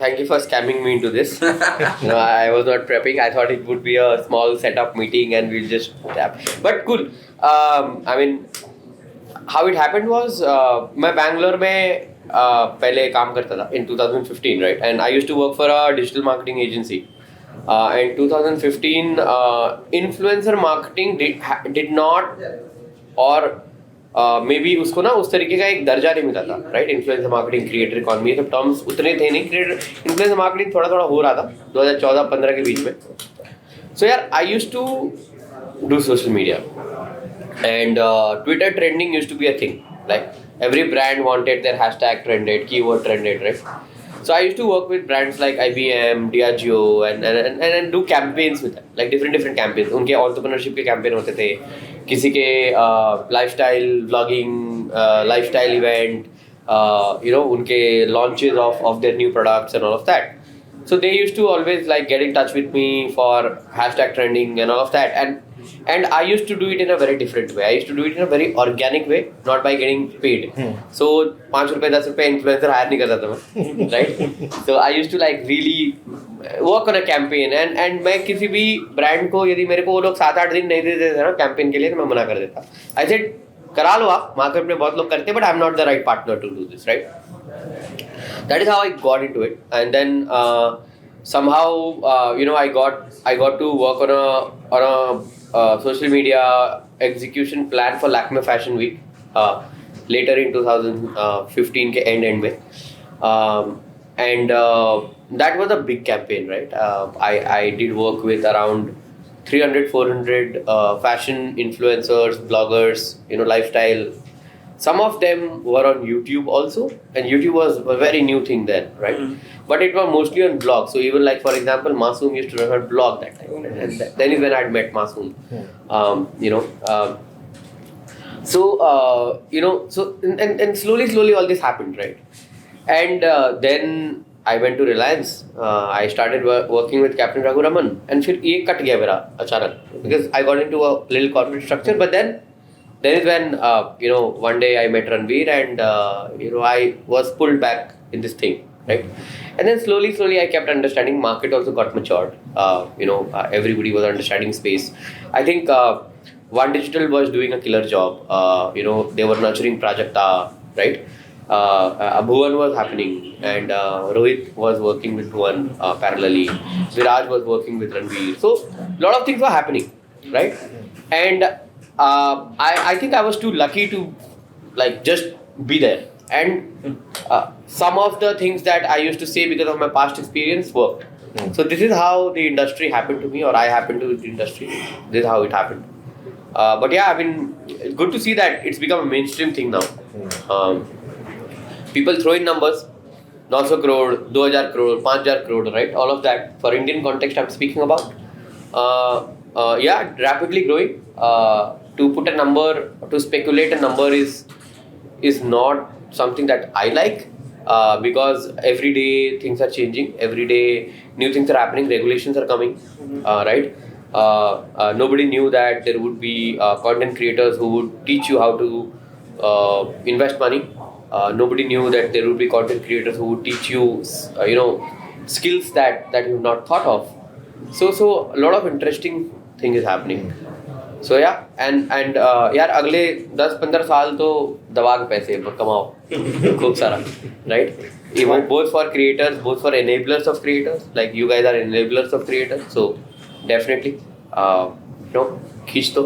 Thank you for scamming me into this. I was not prepping. I thought it would be a small setup meeting and we'll just tap. But cool. I mean, how it happened was मैं बैंगलोर में पहले काम करता था in 2015, right? And I used to work for a digital marketing agency. In 2015, influencer marketing did not or may be उसको ना उस तरीके का एक दर्जा नहीं मिला था, right? Influencer marketing, creator economy, ये सब टर्म्स उतने थे नहीं. क्रिएटर इन्फ्लुएंसर मार्केटिंग थोड़ा थोड़ा हो रहा था 2014-15 के बीच में. सो यार I used to do social media and Twitter trending used to be a thing. Like every brand wanted their hashtag trended, keyword trended, right? So I used to work with brands like IBM, Diageo, and do campaigns with them, like different campaigns. उनके entrepreneurship के campaign होते थे, किसी के lifestyle vlogging, lifestyle event, उनके launches of their new products and all of that. So they used to always like get in touch with me for hashtag trending and all of that. And I used to do it in a very different way. I used to do it in a very organic way, not by getting paid. So 5 रुपए 10 रुपए influencer hire नहीं करता था मैं, right? So I used to like really work on a campaign and मैं किसी भी brand को यदि मेरे को वो लोग 7-8 दिन नहीं देते थे ना campaign के लिए, तो मैं मना कर देता. I said करा लो आप, मार्केट में बहुत लोग करते हैं, but I'm not the right partner to do this, right? That is how I got into it, and then somehow I got to work on a social media execution plan for Lakme Fashion Week later in 2015 के end में, and that was a big campaign, right? I did work with around 300-400 fashion influencers, bloggers, lifestyle. Some of them were on YouTube also, and YouTube was a very new thing then, right? But it was mostly on blogs. So even like, for example, Masoom used to run a blog that time, and then is when I met Masoom. And slowly all this happened, right? And then I went to Reliance. I started working with Captain Raghu Raman, and फिर ये cut गया मेरा अचानक, because I got into a little corporate structure. But then is when one day I met Ranveer, and I was pulled back in this thing, right? And then slowly I kept understanding. Market also got matured. Everybody was understanding space. I think One Digital was doing a killer job. They were nurturing Prajakta, right? Bhuvan was happening, and Rohit was working with Bhuvan parallelly. Viraj was working with Ranveer. So a lot of things were happening, right? And I think I was too lucky to like just be there. And some of the things that I used to say because of my past experience worked. So this is how the industry happened to me, or I happened to the industry. This is how it happened. But yeah, I mean, it's good to see that it's become a mainstream thing now. People throw in numbers, 900 crore, 2000 crore, 5000 crore, right? All of that. For Indian context, I'm speaking about. Rapidly growing. To put a number, to speculate a number is not something that I like, because every day things are changing. Every day new things are happening. Regulations are coming, right? Nobody knew that there would be content creators who would teach you how to invest money. Nobody knew that there would be content creators who would teach you, skills that you've not thought of. So a lot of interesting thing is happening. So yeah, and यार अगले 10-15 साल तो दबा के पैसे कमाओ खूब सारा, right? Even both for creators, both for enablers of creators. Like you guys are enablers of creators, so definitely, खींच तो.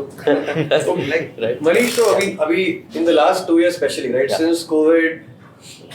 So, like, right? Manish, so अभी in the last 2 years especially, right? Yeah. Since COVID,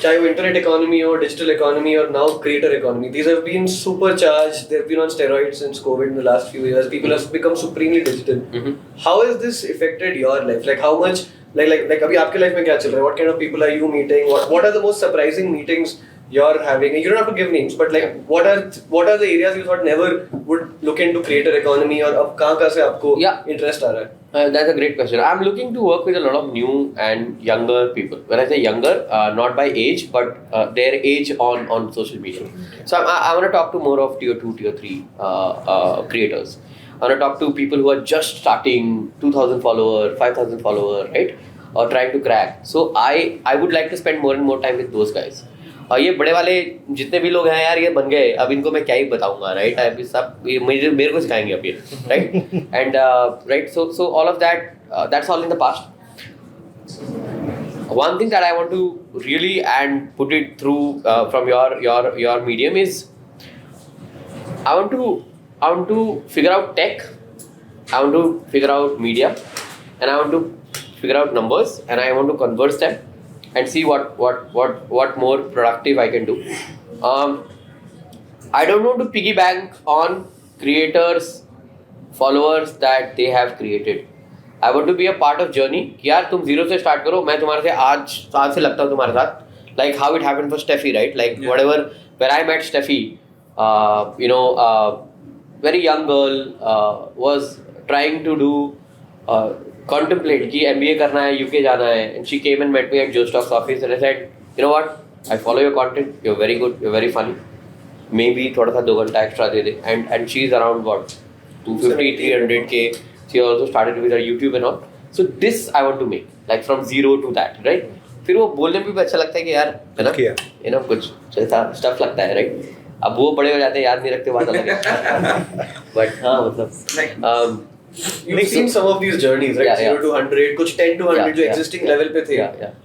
चाहे वो internet economy or digital economy or now creator economy, these have been supercharged. They've been on steroids since COVID in the last few years. People have become supremely digital. Mm-hmm. How has this affected your life? Like how much, like अभी आपके life में क्या चल रहा है? What kind of people are you meeting? What are the most surprising meetings you're having? You don't have to give names, but like what are the areas you thought never would look into creator economy, और अब कहाँ से आपको interest आ रहा है? That's a great question. I'm looking to work with a lot of new and younger people. When I say younger, not by age, but their age on social media. So I want to talk to more of tier 2, tier 3 creators. I want to talk to people who are just starting, 2,000 follower, 5,000 follower, right? Or trying to crack. So I would like to spend more and more time with those guys. और ये बड़े वाले जितने भी लोग हैं यार ये बन गए, अब इनको मैं क्या ही बताऊंगा, राइट? अभी सब ये मेरे को सिखाएंगे अब ये, right? And right, so all of that, that's all in the past. One thing that I want to really and put it through from your medium is I want to figure out tech, I want to figure out media, and I want to figure out numbers, and I want to converse them and see what more productive I can do. I don't want to piggyback on creators, followers that they have created. I want to be a part of journey. कि यार तुम zero से start करो, मैं तुम्हारे से आज से लगता हूँ तुम्हारे साथ. Like how it happened for Steffi, right? Like whatever, when I met Steffi, very young girl was trying to do contemplate कि MBA करना है, UK जाना है, and she came and met me at Joe Stock's office and I said, you know what? I follow your content. You're very good. You're very funny. Maybe थोड़ा सा 2 घंटा extra they they. And she's around what 250, 300K. She also started with her YouTube and all. So this I want to make, like from zero to that, right? फिर वो बोलने में भी अच्छा लगता है कि यार है ना कुछ ऐसा स्टफ लगता है, राइट? अब वो बड़े हो जाते हैं, याद नहीं रखते, बात अलग है. बट हाँ मतलब you've seen some of these journeys, right? 0 to 100, कुछ 10 to 100 जो existing level पे थे.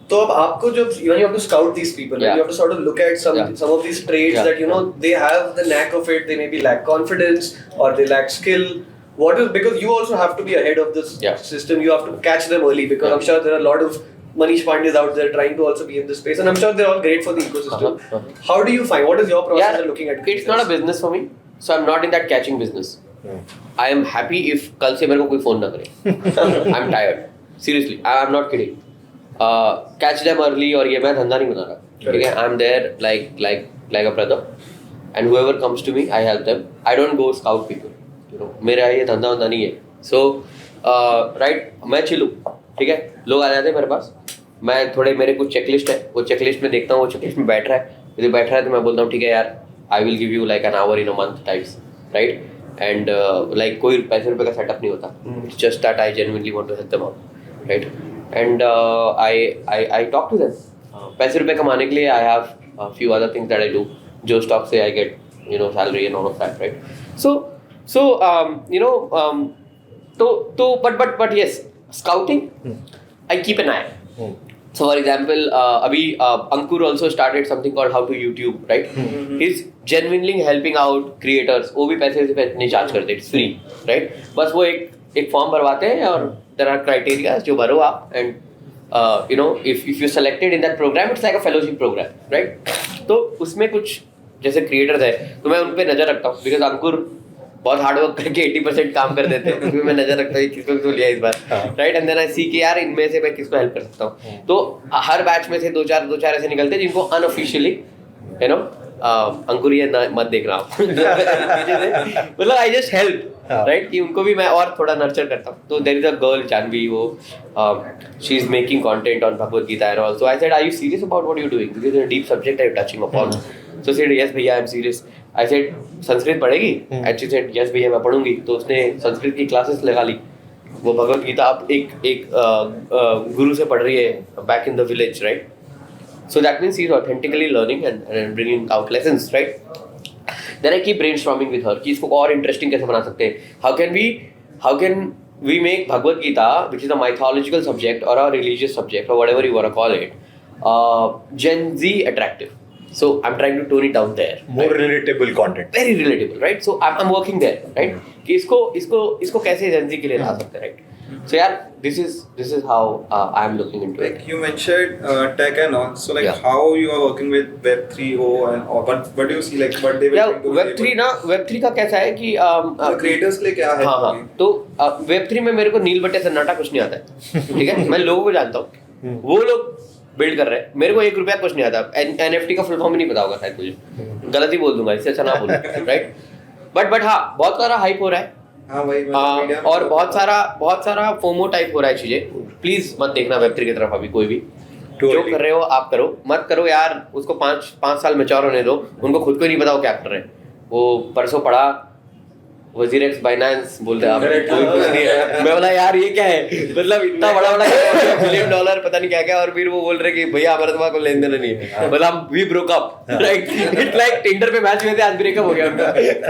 तो अब आपको जब when you have to scout these people, you have to sort of look at some of these traits that they have the knack of it. They maybe lack confidence or they lack skill. What is, because you also have to be ahead of this system, you have to catch them early, because I'm sure there are a lot of Manish Pandey's out there trying to also be in this space, and I'm sure they're all great for the ecosystem. How do you find, what is your process of looking at it? It's not a business for me, so I'm not in that catching business. I am happy if कल से मेरे को कोई phone ना करे. I'm tired, seriously, I'm not kidding. Catch them early, और ये मैं धंधा नहीं बना रहा, ठीक है? I'm there like a brother, and whoever comes to me, I help them. I don't go scout people. मेरा ये धंधा वंधा नहीं है. सो राइट, मैं चिल्लू, ठीक है? लोग आ जाते हैं मेरे पास, मैं थोड़े मेरे कुछ चेकलिस्ट है, वो चेकलिस्ट में देखता हूँ, वो चेकलिस्ट में बैठ रहा है, यदि बैठ रहा है तो मैं बोलता हूँ ठीक है यार, I will give you like an hour in a month types, right? And like कोई पैसे रुपये का सेटअप नहीं होता, just that I genuinely want to help them out, right? And I talk to them. पैसे रुपये कमाने के लिए I have few other things that I do. जो स्टॉक से I get salary and all of that, right? So but yes, scouting, I keep an eye. So for example, abhi Ankur also started something called How to YouTube, right? He's genuinely helping out creators. वो भी पैसे से नहीं charge करते, it's free, right? बस वो एक form भरवाते हैं और there are criteria जो भरो आप, and if you selected in that program, it's like a fellowship program, right? तो उसमें कुछ जैसे क्रिएटर्स है तो मैं उन पे नजर रखता हूँ, बिकॉज अंकुर बहुत हार्ड वर्क करके 80% काम कर देते हैं, उसमें मैं नजर रखता हूँ किसको लिया इस बार, राइट? एंड देन आई सी कि यार इनमें से मैं किसको हेल्प कर सकता हूँ. तो हर बैच में से दो चार ऐसे निकलते हैं जिनको अनऑफिशियली अंकुर ये मत देख रहा हूँ मतलब आई जस्ट हेल्प, राइट? कि उनको भी मैं और थोड़ा नर्चर करता हूँ. तो there is a girl Jahnavi, वो she is making content on Bhagavad Gita and all. So I said are you serious about what you doing, because it's a deep subject I am touching upon. So said yes भैया I am serious. I said Sanskrit पढ़ेगी? And she said yes भैया मैं पढ़ूंगी. तो उसने संस्कृत की classes लगा ली. वो भगवद गीता अब एक गुरु से पढ़ रही है back in the village, right? So that means he's authentically learning and bringing out lessons, right? Then I keep brainstorming with her कि इसको और interesting कैसे बना सकते हैं. How can we make Bhagavad Gita, which is a mythological subject or a religious subject or whatever you want to call it, Gen Z attractive? So I'm trying to tone it down there. More relatable content. Very relatable, right? So I'm working there, right? कि इसको कैसे Gen Z के लिए ला सकते हैं, right? So yeah, this is how I'm looking into it. Like you mentioned tech and all. So like how you are working with Web 3.0 and all. What do you see like what they will do? Web 3 का कैसा है कि creators के लिए क्या है? हाँ. तो Web 3 में मेरे को नील बट्टे सन्नाटा कुछ नहीं आता है, ठीक है? मैं लोगों को जानता हूँ, वो लोग बिल्ड कर रहे हैं, मेरे को 1 रुपया कुछ नहीं आता. NFT का फुल फॉर्म भी नहीं पता होगा शायद, मुझे गलती बोल दूंगा, इससे अच्छा ना बोलूं, राइट? बट हाँ, बहुत सारा हाइप हो रहा है. हाँ भाई, और बहुत सारा फोमो टाइप हो रहा है चीजें. प्लीज मत देखना Web3 की तरफ अभी कोई भी. जो कर रहे हो आप करो, मत करो यार. उसको 5 साल मैच्योर होने दो. उनको खुद को नहीं पता वो क्या कर रहे हैं. वो परसों पढ़ा वजीर एक्स बाइनेंस बोलते हैं आप, कोई कुछ नहीं है। मैं बोला यार ये क्या है, मतलब इतना बड़ा $1 billion पता नहीं क्या क्या, और फिर वो बोल रहे कि भैया हमारे तुम्हारा कोई लेन देन नहीं है, मतलब we broke up, right? It's like Tinder पे मैच हुए थे, आज ब्रेकअप हो गया उनका,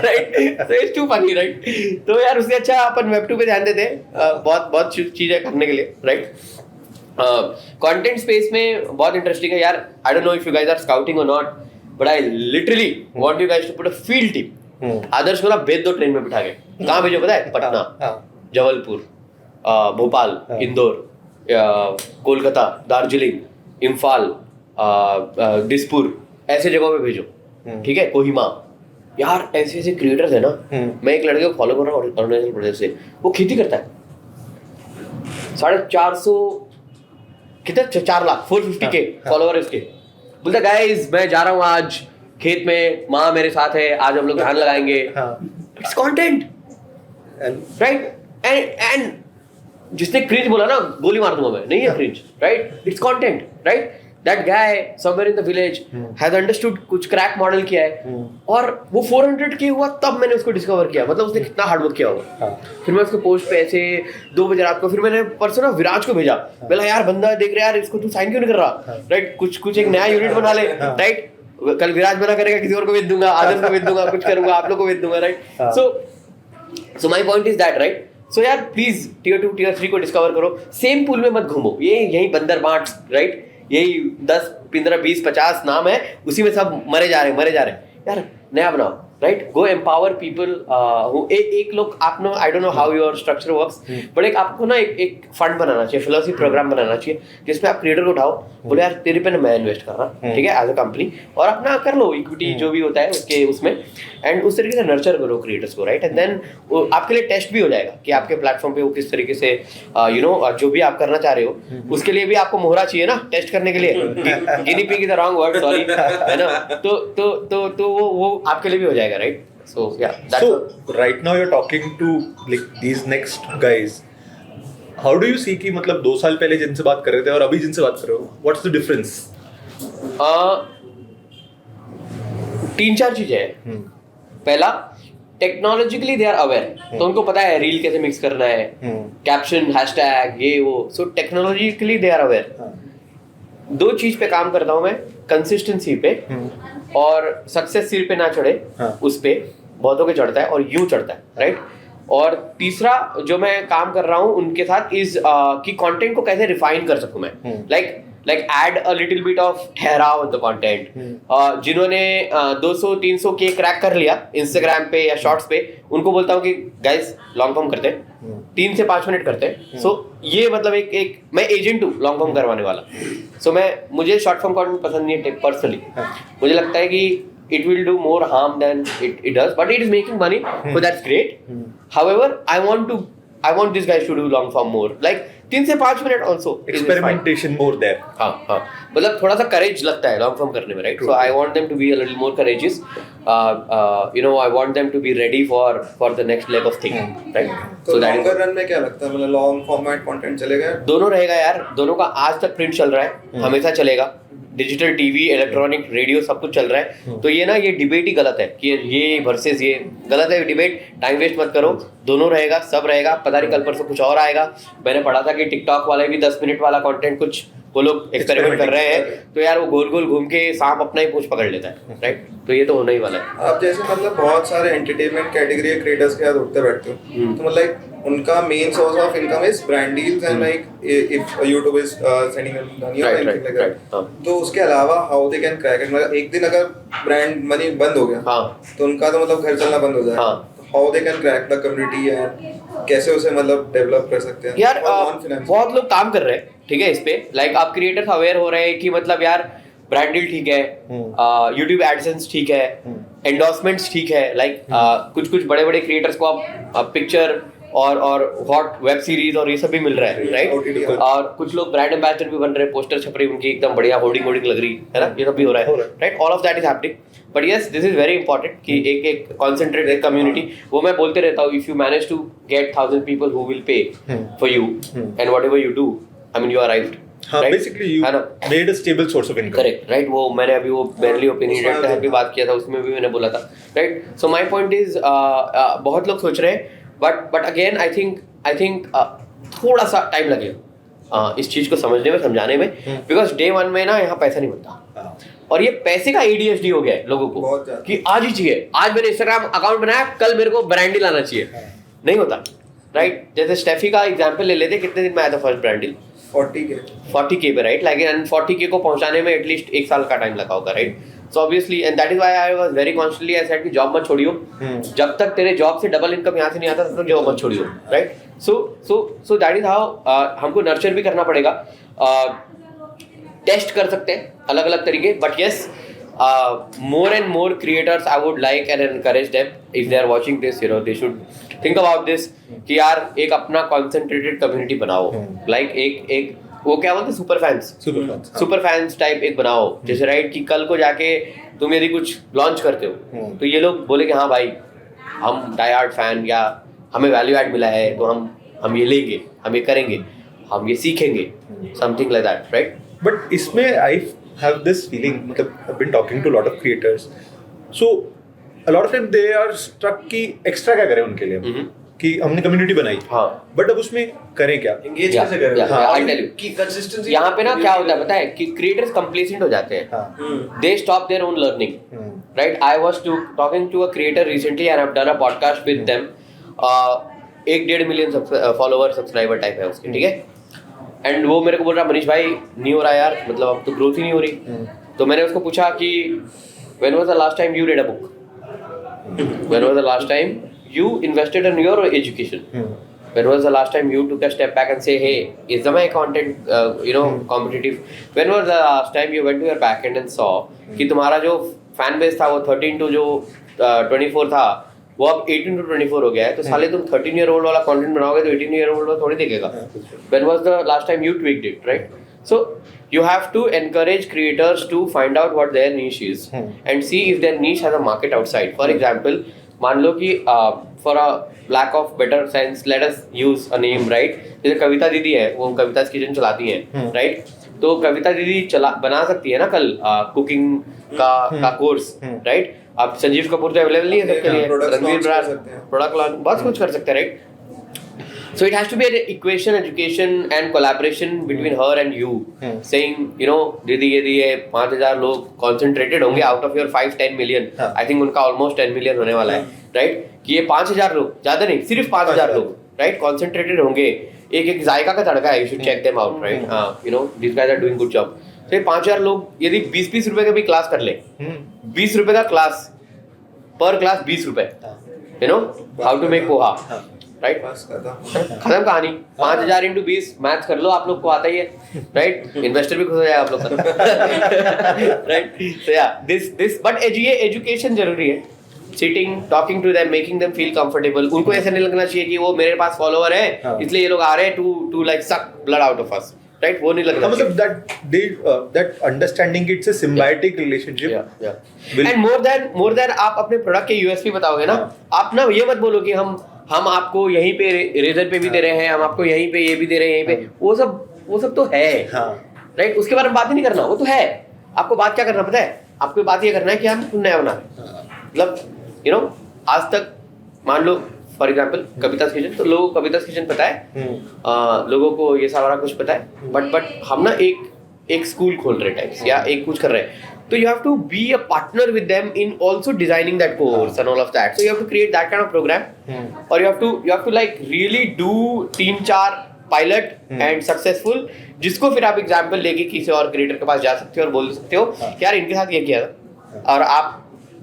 right? So it's too funny, right? तो यार उससे अच्छा अपन Web2 पे ध्यान देते, बहुत चीजें करने के लिए, राइट? कंटेंट स्पेस में बहुत इंटरेस्टिंग है यार। I don't know if you guys are scouting और not, but I literally want you guys to put a field team. Adarsh को ना भेज दो ट्रेन में बिठा के, कहाँ भेजो पता है? पटना, जबलपुर, भोपाल, इंदौर, कोलकाता, दार्जिलिंग, इम्फाल, दिसपुर, ऐसे जगहों पे भेजो, ठीक है? कोहिमा। यार ऐसे ऐसे क्रिएटर्स है ना, मैं एक लड़के को फॉलो कर रहा हूँ अरुणाचल प्रदेश से, वो खेती करता है, 450 कितने 4 लाख 450K फॉलोवर उसके। बोलता गाइस मैं जा रहा हूँ आज खेत में, माँ मेरे साथ है, आज हम लोग धान लगाएंगे। It's content, right? एंड जिसने क्रिंज बोला ना, गोली मार दूंगा मैं, नहीं है cringe, right? It's content, right? That guy somewhere in the village has understood, कुछ क्रैक मॉडल किया है, और वो 400K हुआ तब मैंने उसको डिस्कवर किया। मतलब उसने कितना हार्डवर्क किया होगा। फिर मैं उसके पोस्ट पे ऐसे 2 बजे रात को, फिर मैंने परसों ना विराज को भेजा, बोला यार बंदा देख रहे यार, इसको तू साइन क्यों नहीं कर रहा, राइट? कुछ एक नया यूनिट बना ले, राइट? कल विराज बना करेगा, किसी और को भेज दूंगा, आदर्श को भेज दूंगा, कुछ करूंगा, आप लोग को भेज दूंगा, right? So my point is that, right? So यार प्लीज Tier 2 Tier 3 को डिस्कवर करो, सेम पूल में मत घूमो। ये यही बंदर बांट, राइट? यही 10 15 20 50 नाम है, उसी में सब मरे जा रहे हैं यार। नया बनाओ, राइट? गो एम्पावर पीपल। एक लोग आप know, I don't know how your structure works, but एक आपको ना एक फंड बनाना चाहिए, फिलोसफी प्रोग्राम बनाना चाहिए, जिसमें आप क्रिएटर को उठाओ, बोले यार तेरे पे ना मैं इन्वेस्ट कर रहा, ठीक है, एज अ कंपनी, और अपना कर लो इक्विटी जो भी होता है उसके उसमें, एंड उस तरीके से नर्चर करो क्रिएटर्स को, राइट? एंड देन आपके लिए टेस्ट भी हो जाएगा कि आपके प्लेटफॉर्म पे वो किस तरीके से जो भी आप करना चाह रहे हो, उसके लिए भी आपको मोहरा चाहिए ना टेस्ट करने के लिए। Guinea pig is the wrong word, sorry, है ना? तो वो आपके लिए भी हो जाएगा, right? So yeah, that's so right now you're talking to like these next guys. How do you see कि मतलब 2 साल पहले जिनसे बात कर रहे थे और अभी जिनसे बात कर रहे हो, what's the difference? 3-4 चीजें हैं। पहला, टेक्नोलॉजिकली दे आर अवेयर, तो उनको पता है रील कैसे मिक्स करना है, कैप्शन, हैशटैग, ये वो। सो टेक्नोलॉजिकली दे आर अवेयर। 2 चीज पे काम करता हूँ मैं, कंसिस्टेंसी पे, और सक्सेस सिर पे ना चढ़े, उस पे बहुतों के चढ़ता है और यूं चढ़ता है, राइट? और तीसरा जो मैं काम कर रहा हूँ उनके साथ इज कि कंटेंट को कैसे रिफाइन कर सकूं मैं, like add a little bit of ठहराव इन द कंटेंट। जिन्होंने 200-300K क्रैक कर लिया इंस्टाग्राम पे या शॉर्ट्स पे, उनको बोलता हूँ कि गाइस लॉन्ग फॉर्म करते हैं, 3 से 5 मिनट करते हैं। सो ये मतलब एक मैं एजेंट हूँ लॉन्ग फॉर्म करवाने वाला। सो मुझे शॉर्ट फॉर्म कंटेंट पसंद नहीं है पर्सनली। मुझे लगता है कि it will do more harm than it does, but it is making money, so that's great. However, I want these guys to do long form more, like 3 से 5 minute also experimentation more there. हाँ, मतलब थोड़ा सा courage लगता है long form करने में, right? So I want them to be a little more courageous. I want them to be ready for the next leg of thing, right? तो longer run में क्या लगता है, मतलब long format content चलेगा? दोनों रहेगा यार, दोनों का आज तक प्रिंट चल रहा है, हमेशा चलेगा, डिजिटल टीवी, इलेक्ट्रॉनिक, रेडियो सब कुछ चल रहा है। तो ये ना, ये डिबेट ही गलत है कि ये वर्सेस ये, गलत है डिबेट, टाइम वेस्ट मत करो, दोनों रहेगा, सब रहेगा। पता नहीं कल परसों कुछ और आएगा। मैंने पढ़ा था कि टिकटॉक वाले भी 10 मिनट वाला कंटेंट कुछ वो लोग एक्सपेरिमेंट कर रहे हैं, तो यार वो गोल गोल घूम के सांप अपना ही पूंछ पकड़ लेता है, राइट? तो ये तो होना ही वाला है। आप जैसे मतलब बहुत सारे एंटरटेनमेंट कैटेगरी क्रिएटर्स के साथ उठते बैठते हो, तो मतलब उनका main source of income is brand deals and like if YouTube is sending them money or anything like that. तो उसके अलावा how they can crack it, मतलब एक दिन अगर ब्रांड मनी बंद हो गया तो उनका तो मतलब घर चलना बंद हो जाए। How they can crack the community and कैसे उसे मतलब डेवलप कर सकते हैं? यार बहुत लोग काम कर रहे हैं, ठीक है, इस पे। लाइक आप क्रिएटर्स अवेयर हो रहे हैं कि मतलब यार ब्रांड डील ठीक है, यूट्यूब एडसेंस ठीक है, एंडोर्समेंट्स ठीक है, लाइक कुछ बड़े बड़े क्रिएटर्स को आप पिक्चर और हॉट वेब सीरीज और ये सब भी मिल रहा है, राइट? और कुछ लोग ब्रांड एम्बेसडर भी बन रहे हैं, पोस्टर छप रही उनकी एकदम बढ़िया, होर्डिंग लग रही है ना, ये सब भी हो रहा है, right? All of that is happening, but yes this is very important कि एक कॉन्सेंट्रेटेड कम्युनिटी, वो मैं बोलते रहता हूँ, if you manage to get 1000 people who will pay for you and whatever you do, I mean you arrived. हाँ, right? basically you है ना? made a stable source of income. Correct right वो मैंने अभी वो बैरली ओपिनियन पे भी बात किया था उसमें भी मैंने बोला था right so my point is बहुत लोग सोच रहे हैं बट अगेन आई थिंक थोड़ा सा टाइम लगेगा इस चीज को समझने में समझाने में बिकॉज डे वन में ना यहाँ पैसा नहीं मिलता हाँ. और ये पैसे का ADHD हो गया है लोगों को बहुत ज्यादा। कि आज ही चाहिए आज मैंने इंस्टाग्राम अकाउंट बनाया कल मेरे को ब्रांड डील आना चाहिए नहीं होता राइट जैसे स्टेफी का एग्जांपल ले लेते कितने दिन में आया था first brand deal 40K 40K पे राइट लाइक एंड 40K को पहुंचाने में एटलीस्ट 1 साल का टाइम लगा होगा right so obviously and that is why I was very constantly I said कि जॉब मत छोड़ियो जब तक तेरे जॉब से डबल इनकम यहाँ से नहीं आता तब तक जॉब मत छोड़ियो right so that is how हमको नर्चर भी करना पड़ेगा टेस्ट कर सकते हैं अलग अलग तरीके but yes more and more creators I would like and encourage them if they are watching this they should think about this कि यार एक अपना concentrated community बनाओ like एक वो क्या बोलते हैं सुपर फैंस टाइप एक बनाओ जैसे राइट कि कल को जाके तुम यदि कुछ लॉन्च करते हो तो ये लोग बोले कि हाँ भाई हम डाई हार्ड फैन या हमें वैल्यू ऐड मिला है तो हम ये लेंगे हम ये करेंगे हम ये सीखेंगे something like that right But इसमें I have this feeling मतलब I've been talking to a lot of creators so a lot of them they are stuck कि extra क्या करें उनके लिए कि हमने कम्युनिटी बनाई हाँ बट अब उसमें करें क्या एंगेज कैसे करें I'll tell you. कि कंसिस्टेंसी यहाँ पे ना क्या होता है पता है कि क्रिएटर्स कंप्लेसेंट हो जाते हैं they stop their own learning right I was talking to a creator recently and I have done a podcast with them 1.5 million follower subscriber type है उसके ठीक है एंड वो मेरे को बोल रहा मनीष भाई नहीं हो रहा यार मतलब अब तो ग्रोथ ही नहीं हो रही तो मैंने उसको पूछा कि when was the last time you read a book when was the last time you invested in your education when was the last time you took a step back and say hey is my content competitive when was the last time you went to your backend and saw कि तुम्हारा जो fan base था वो 13 to जो 24 था वो अब 18 to 24 हो गया है तो साले तुम 13-year-old वाला कंटेंट बनाओगे तो 18-year-old वाला थोड़ी देखेगा when was the last time you tweaked it right so you have to encourage creators to find out what their niche is and see if their niche has a market outside for example मान लो कि for a lack of better sense let us use a name right जैसे कविता दीदी है वो कविता kitchen चलाती हैं right तो कविता दीदी बना सकती है ना कल कुकिंग का कोर्स राइट अब संजीव कपूर तो अवेलेबल नहीं है सबके लिए रणवीर ब्रार प्रोडक्ट लॉन्च बहुत कुछ कर सकते हैं right So it has to be an equation, education and collaboration between her and you. Saying, दीदी ये 5,000 लोग concentrated होंगे out of your 5-10 million. I think उनका almost 10 million होने वाला है, right? कि ये 5,000 लोग, ज़्यादा नहीं, सिर्फ 5,000 लोग, right? Concentrated होंगे. एक जायका का तड़का है, you should check them out, right? These guys are doing good job. So ये 5,000 लोग यदि 20-20 रुपए का भी क्लास कर ले, 20 रुपए का क्लास, per class 20 रुपए, how to make poha. Right खत्म कहानी 5,000 into 20 मैथ्स कर लो आप लोग को आता ही है राइट इन्वेस्टर भी खुश हो जाएगा आप लोग का राइट सो या दिस बट ये एजुकेशन जरूरी है sitting talking to them making them feel comfortable उनको ऐसा नहीं लगना चाहिए कि वो मेरे पास फॉलोवर है इसलिए ये लोग आ रहे हैं टू लाइक सक blood out of us right वो नहीं लगना मतलब that understanding it's a symbiotic relationship and more than आप अपने प्रोडक्ट के यूएसपी बताओगे ना आप ना ये मत बोलो कि हम आपको यहीं पे रेजर पे भी दे रहे हैं हम आपको यहीं पे ये भी दे रहे हैं यहीं पे वो सब तो है राइट उसके बारे में बात ही नहीं करना वो तो है आपको बात क्या करना पता है आपको बात ये करना है कि हम नया बना रहे मतलब आज तक मान लो फॉर एग्जाम्पल कविता किचन तो लोगों को कविता किचन पता है लोगों को ये सारा कुछ पता है बट हम ना एक स्कूल खोल रहे टाइप्स या एक कुछ कर रहे हैं तो you have to be a partner with them in also designing that course and all of that so you have to create that kind of program or you have to like really do 3-4 pilot and successful जिसको फिर आप example लेके किसी और creator के पास जा सकते हो और बोल सकते हो कि यार इनके साथ ये किया था और आप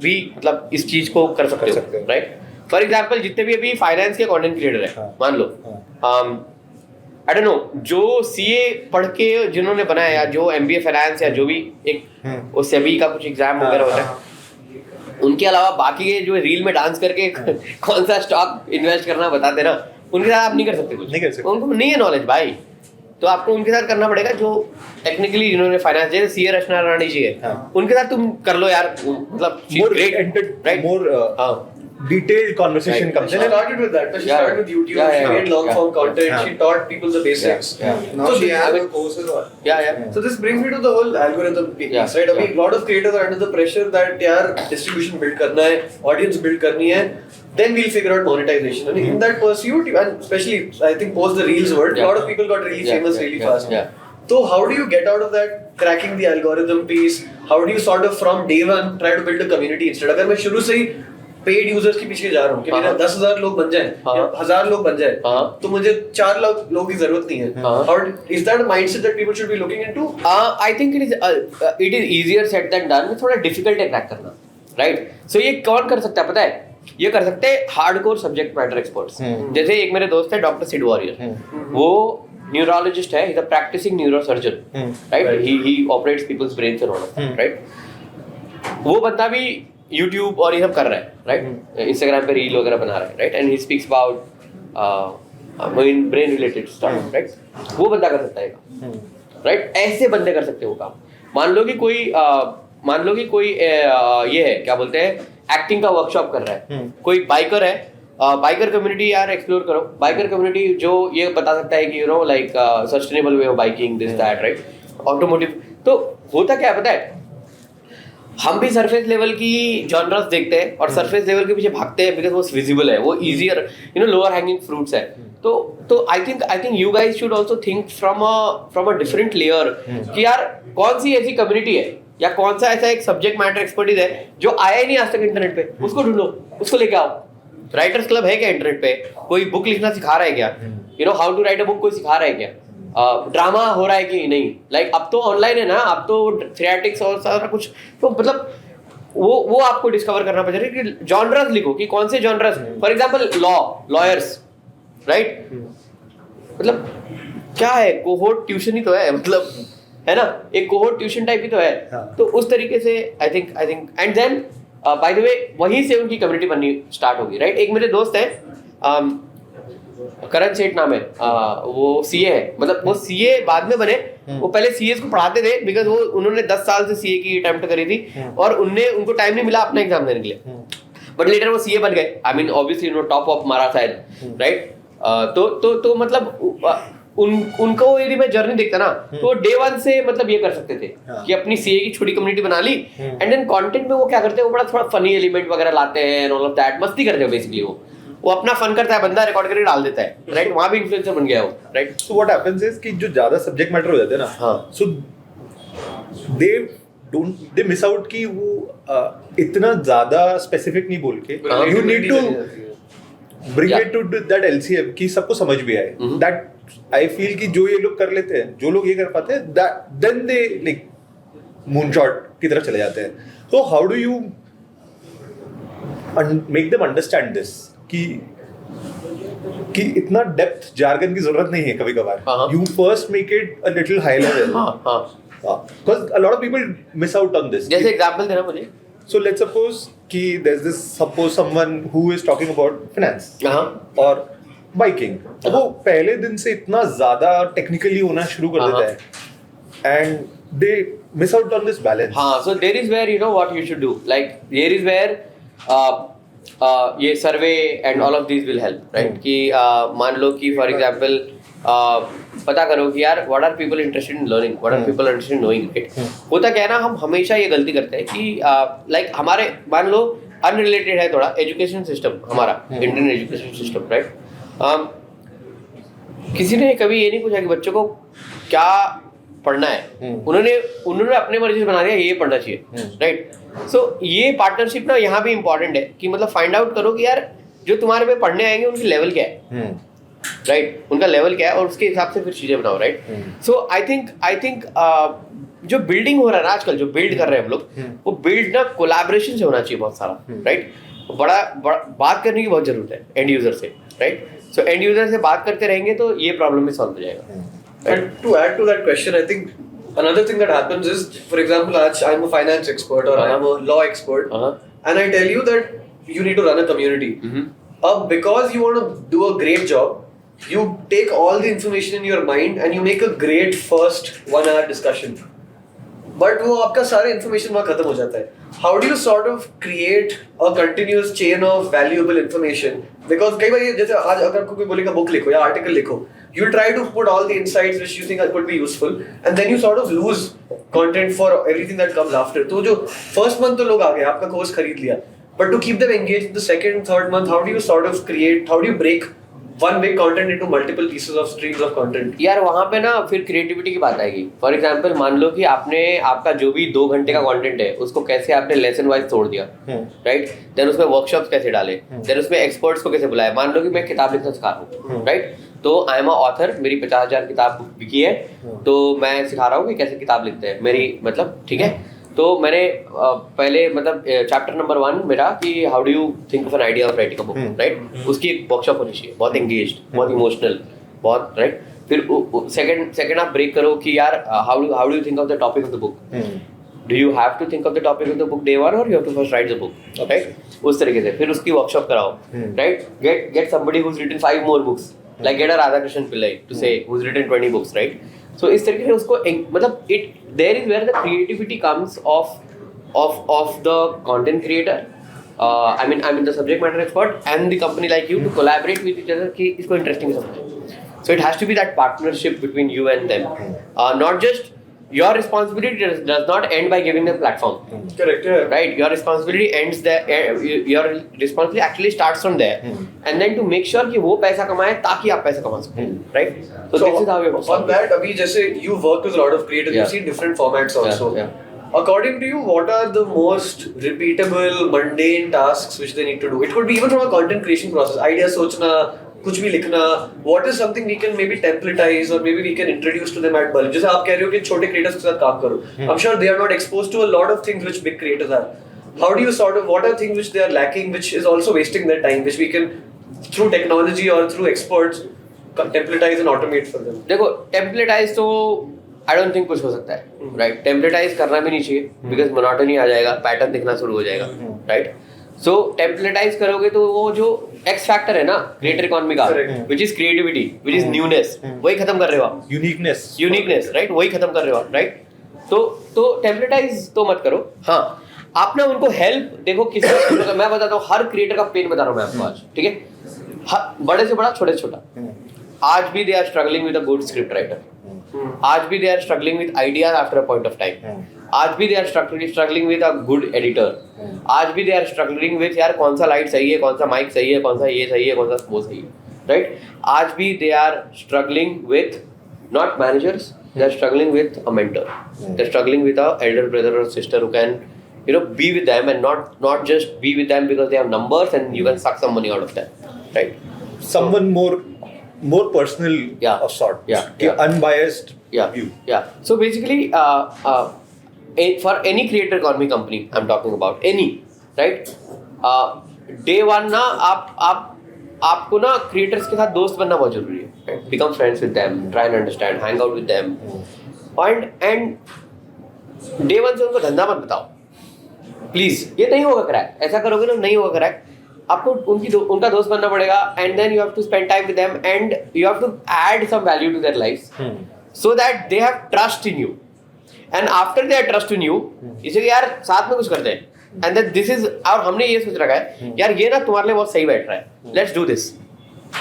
भी मतलब इस चीज को कर सकते हो राइट फॉर एग्जाम्पल जितने भी अभी फाइनेंस के कंटेंट क्रिएटर है मान लो आई डोंट नो जो सीए पढ़ के जिन्होंने बनाया या जो एमबीए फाइनेंस या जो भी एक वो सेबी का कुछ एग्जाम वगैरह होता है उनके अलावा बाकी के जो रील में डांस करके कौन सा स्टॉक इन्वेस्ट करना बताते ना उनके साथ आप नहीं कर सकते कुछ नहीं कर सकते उनको नहीं है नॉलेज भाई तो आपको उनके साथ करना पड़ेगा जो टेक्निकली जिन्होंने फाइनेंस जैसे सीए रचना रानी जी है उनके साथ तुम कर लो यार मतलब detailed conversation Right. comes She in. And started with that. She Yeah, started with YouTube. yeah, She yeah, made long yeah. form content. Yeah. She taught people the basics. Yeah. Now So she this- has I mean- courses on. Yeah. So this brings me to the whole algorithm piece, Yeah, right? I mean, yeah. a lot of creators are under the pressure that यार distribution build करना है, audience build करनी है, then we'll figure out monetization. And in that pursuit, and especially I think post the Reels world, a Yeah. lot of people got really Yeah, famous yeah, really yeah, fast. yeah. So how do you get out of that cracking the algorithm piece? How do you sort of from day one try to build a community instead? अगर मैं शुरू से ही paid users के पीछे जा रहा हूँ कि मेरे हाँ। 10,000 लोग बन जाएं हाँ। या 1,000 लोग बन जाएं हाँ। तो मुझे 4 लाख लोगों की जरूरत नहीं है. हाँ। How is that a mindset that people should be looking into? I think it is easier said than done. थोड़ा difficult है क्रैक करना, right? So ये कौन कर सकता है पता है? ये कर सकते हैं हार्डकोर सब्जेक्ट मैटर एक्सपर्ट्स. जैसे एक मेरे दोस्त है डॉक्टर सिड वॉरियर. वो न्यूरोलॉजिस्ट है, he's a practicing neurosurgeon, right? He operates people's brains and all of that, right? वो बंदा भी YouTube और ये सब कर रहा है, राइट? इंस्टाग्राम पे रील वगैरह बना रहा है, right? And he speaks about brain related stuff, right? वो बंदा कर सकता है, राइट? ऐसे बंदे कर सकते हो काम. मान लो कि कोई ये है क्या बोलते हैं एक्टिंग का वर्कशॉप कर रहा है, कोई बाइकर है, बाइकर कम्युनिटी यार एक्सप्लोर करो. बाइकर कम्युनिटी जो ये बता सकता है कि you know like sustainable way of biking this that, right? Automotive. तो होता क्या है पता है, हम भी सरफेस लेवल की जॉनर्स देखते हैं और सरफेस लेवल के पीछे भागते हैं बिकॉज वो विजिबल है, वो easier you know lower hanging fruits है. तो I think you guys should also think from a different layer कि यार कौन सी ऐसी कम्युनिटी है या कौन सा ऐसा एक सब्जेक्ट मैटर एक्सपर्टीज है जो आया ही नहीं आज तक इंटरनेट पे, उसको ढूंढो, उसको लेके आओ. राइटर्स क्लब है क्या इंटरनेट पे? कोई बुक लिखना सिखा रहा है क्या? You know how to write a book कोई सिखा रहा है क्या? ड्रामा हो रहा है कि नहीं? लाइक अब तो ऑनलाइन है ना, अब तो थ्रिएटिक्स और सारा कुछ. तो मतलब वो आपको डिस्कवर करना पड़ेगा कि जॉनरस लिखो कि कौन से genres. For example lawyers, right? मतलब क्या है, कोहोर्ट ट्यूशन ही तो है, मतलब है ना, एक कोहोर्ट ट्यूशन टाइप ही तो है. तो उस तरीके से I think and then by the way वहीं से उनकी कम्युनिटी बननी स्टार्ट होगी, राइट? एक मेरे दोस्त है करण सेठ नाम है, वो सीए है. मतलब वो सीए बाद में बने, वो पहले सीए को पढ़ाते थे बिकॉज वो उन्होंने 10 साल से सीए की अटेम्प्ट करी थी और उनको टाइम नहीं मिला अपना एग्जाम देने के लिए. बट लेटर वो सीए बन गए. I mean obviously know top of मारा शायद, राइट? तो मतलब उनको यदि मैं जर्नी देखता ना तो डे वन से मतलब ये कर सकते थे कि अपनी सीए की छोटी कम्युनिटी बना ली एंड देन कंटेंट में वो क्या करते हैं, वो बड़ा थोड़ा फनी एलिमेंट वगैरह लाते हैं एंड ऑल ऑफ दैट, मस्ती करते हैं बेसिकली. वो अपना फन करता है, बंदा रिकॉर्ड करके डाल देता है, राइट? वहां भी इन्फ्लुएंसर बन गया वो, right? So what happens is कि जो ज्यादा सब्जेक्ट मैटर हो जाते हैं ना, हाँ. so they miss out कि वो इतना ज्यादा स्पेसिफिक नहीं बोल के you need to bring it to that LCM कि सबको समझ भी आए. That I feel कि जो ये लोग कर लेते हैं, जो लोग ये कर पाते हैं, that then they like moonshot की तरफ चले जाते हैं. So how do you make them understand this कि इतना डेप्थ जार्गन की जरूरत नहीं है कभी कभार. You first make it a little high level. Because a lot of people miss out on this. जैसे एग्जांपल देना मुझे. So let's suppose कि there's this someone who is talking about finance और बाइकिंग. वो पहले दिन से इतना ज्यादा टेक्निकली होना शुरू कर देता है and they miss out on this balance. हाँ, so there is where you know what you should do. Like there is where ये survey and all of this will help, right? कि मान लो कि फॉर एग्जांपल पता करो कि यार what are people interested in learning, what are people interested in knowing, right? होता क्या है ना, हम हमेशा ये गलती करते हैं कि लाइक हमारे मान लो अनरिलेटेड है थोड़ा एजुकेशन सिस्टम हमारा, इंडियन एजुकेशन सिस्टम, राइट? किसी ने कभी ये नहीं पूछा कि बच्चों को क्या पढ़ना है, उन्होंने अपने मर्जी से बना दिया ये पढ़ना चाहिए, राइट? सो ये पार्टनरशिप ना यहाँ भी इम्पोर्टेंट है कि मतलब फाइंड आउट करो कि यार जो तुम्हारे पे पढ़ने आएंगे उनकी लेवल क्या है, राइट? उनका लेवल क्या है और उसके हिसाब से फिर चीजें बनाओ, राइट? सो आई थिंक जो बिल्डिंग हो रहा है ना आजकल, जो बिल्ड कर रहे हैं हम लोग, वो बिल्ड ना कोलैबोरेशन से होना चाहिए बहुत सारा, राइट? बड़ा बात करने की बहुत जरूरत है एंड यूजर से, राइट? सो एंड यूजर से बात करते रहेंगे तो ये प्रॉब्लम भी सॉल्व हो जाएगा. And to add to that question, I think another thing that happens is, for example, I'm a finance expert or I'm a law expert, and I tell you that you need to run a community. Because you want to do a great job, you take all the information in your mind and you make a great first 1 hour discussion. But वो आपका सारा information वहाँ खत्म हो जाता है. how do you sort of create a continuous chain of valuable information? Because कई बार ये जैसे आज अगर कोई बोलेगा book लिखो या article लिखो, you try to put all the insights which you think could be useful, and then you sort of lose content for everything that comes after. तो जो first month तो लोग आ गए, आपका course खरीद लिया, but to keep them engaged in the second, third month, how do you sort of create? How do you break one big content into multiple pieces of streams of content? यार वहाँ पे ना फिर creativity की बात आएगी. For example मान लो कि आपने आपका जो भी 2 घंटे का कंटेंट है उसको कैसे आपने लेसन वाइज तोड़ दिया, राइट. देन उसमें वर्कशॉप्स कैसे डाले, देन उसमें एक्सपर्ट्स को कैसे बुलाया. मान लो कि मैं किताब लिखना सिखा रहा हूँ, राइट. तो आई एम अ ऑथर, मेरी 50,000 किताब बिकी है, तो मैं सिखा रहा हूँ कि कैसे किताब लिखते हैं. मेरी मतलब ठीक है. तो मैंने पहले मतलब चैप्टर नंबर 1 मेरा कि how do you think of an idea of writing a book, right. उसकी एक वर्कशॉप होनी चाहिए, बहुत एंगेज्ड, बहुत इमोशनल, बहुत राइट. फिर सेकंड आप ब्रेक करो कि यार how do you think of the topic of the book. Do you have to think of the topic of the book day 1 और you have to first write the book, right. उस तरीके से फिर उसकी workshop कराओ, right. Get somebody who has written 5 more books, like get a Radhakrishnan Pillai to say who's written 20 books, right. So इस तरीके से उसको मतलब there is where the creativity comes of the content creator, I mean the subject matter expert and the company like you to collaborate with each other कि इसको interesting समझे. So it has to be that partnership between you and them, not just your responsibility does not end by giving them platform. Correct. Yeah. Right. Your responsibility ends there. Your responsibility actually starts from there, and then to make sure कि वो पैसा कमाए ताकि आप पैसा कमा सकें. Right. So this is how we on that. अभी जैसे you work with a lot of creators, you see different formats also. Yeah. According to you, what are the most repeatable, mundane tasks which they need to do? It could be even from a content creation process. Idea सोचना, कुछ भी लिखना. What is something we can maybe templatize or maybe we can introduce to them at bulk? जैसे आप कह रहे हो कि छोटे creators के साथ काम करो. I'm sure they are not exposed to a lot of things which big creators are. How do you sort of, what are things which they are lacking, which is also wasting their time, which we can through technology or through experts templatize and automate for them? देखो templatize तो I don't think कुछ हो सकता है, right. templatize करना भी नहीं चाहिए because monotony आ जाएगा, pattern दिखना शुरू हो जाएगा, right. So templatize करोगे तो वो जो X factor है ना क्रिएटर इकोनॉमी का, which is creativity, which is newness, वही खत्म कर रहे हो आप. uniqueness, right. वही खत्म कर रहे हो आप, right. तो templatize तो मत करो. हाँ, आप ना उनको हेल्प देखो किसी मैं बताता हूँ, हर क्रिएटर का पेन बता रहा हूँ मैं आपको आज, ठीक है. बड़े से बड़ा, छोटे से छोटा, आज भी they are struggling with a good script writer. आज भी they are struggling with ideas after a point of time. आज भी they are struggling with a good editor. आज भी दे आर स्ट्रगलिंग विद यार कौन सा लाइट सही है, कौन सा माइक सही है, कौन सा ये सही है, कौन सा वो सही है, राइट. आज भी they are struggling with not managers, they are struggling with a mentor. They are struggling with a elder brother और sister who can be with them and not just be with them because they have numbers and you can suck some money out of them, right. Someone more personal of sort, unbiased view. So basically for any creator economy company I'm talking about, any, right, day 1 ना आपको ना creators के साथ दोस्त बनना बहुत जरूरी है, right? Become friends with them, try and understand, hang out with them, and day 1 से उनको धंधा मत बताओ प्लीज. ये नहीं होगा क्रैक, ऐसा करोगे ना नहीं होगा क्रैक. आपको उनका दोस्त बनना पड़ेगा and then you have to spend time with them and you have to add some value to their lives so that they have trust in you. And after they have trust in you, इसे यार साथ में कुछ करते हैं and then this is, और हमने ये सोच रखा है यार ये ना तुम्हारे लिए बहुत सही बैठ रहा है, let's do this,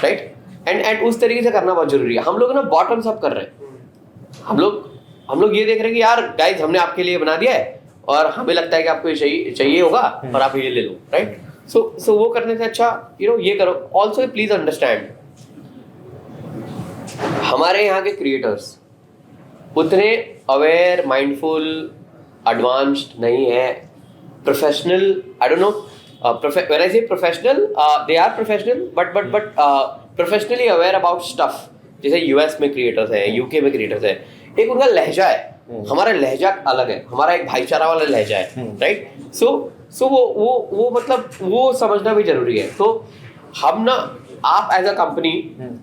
right. And उस तरीके से करना बहुत जरूरी है. हम लोग ना बॉटम्स अप कर रहे हैं. हम लोग ये देख रहे हैं कि यार गाइस हमने आपके लिए बना दिया है और हमें लगता है कि आपको ये चाहिए होगा और आप ये ले लो, राइट. सो वो करने से अच्छा ये करो. ऑल्सो प्लीज अंडरस्टैंड, हमारे यहाँ के क्रिएटर्स उतने अवेयर, माइंडफुल, एडवांस्ड नहीं है, professional. I don't know when I say professional, they are professional but professionally aware about stuff. जैसे यूएस में क्रिएटर्स हैं, यूके में क्रिएटर्स हैं, एक उनका लहजा है, हमारा लहजा अलग है, हमारा एक भाईचारा वाला लहजा है, राइट. सो वो मतलब वो समझना भी जरूरी है. तो हम ना, आप एज अ कंपनी,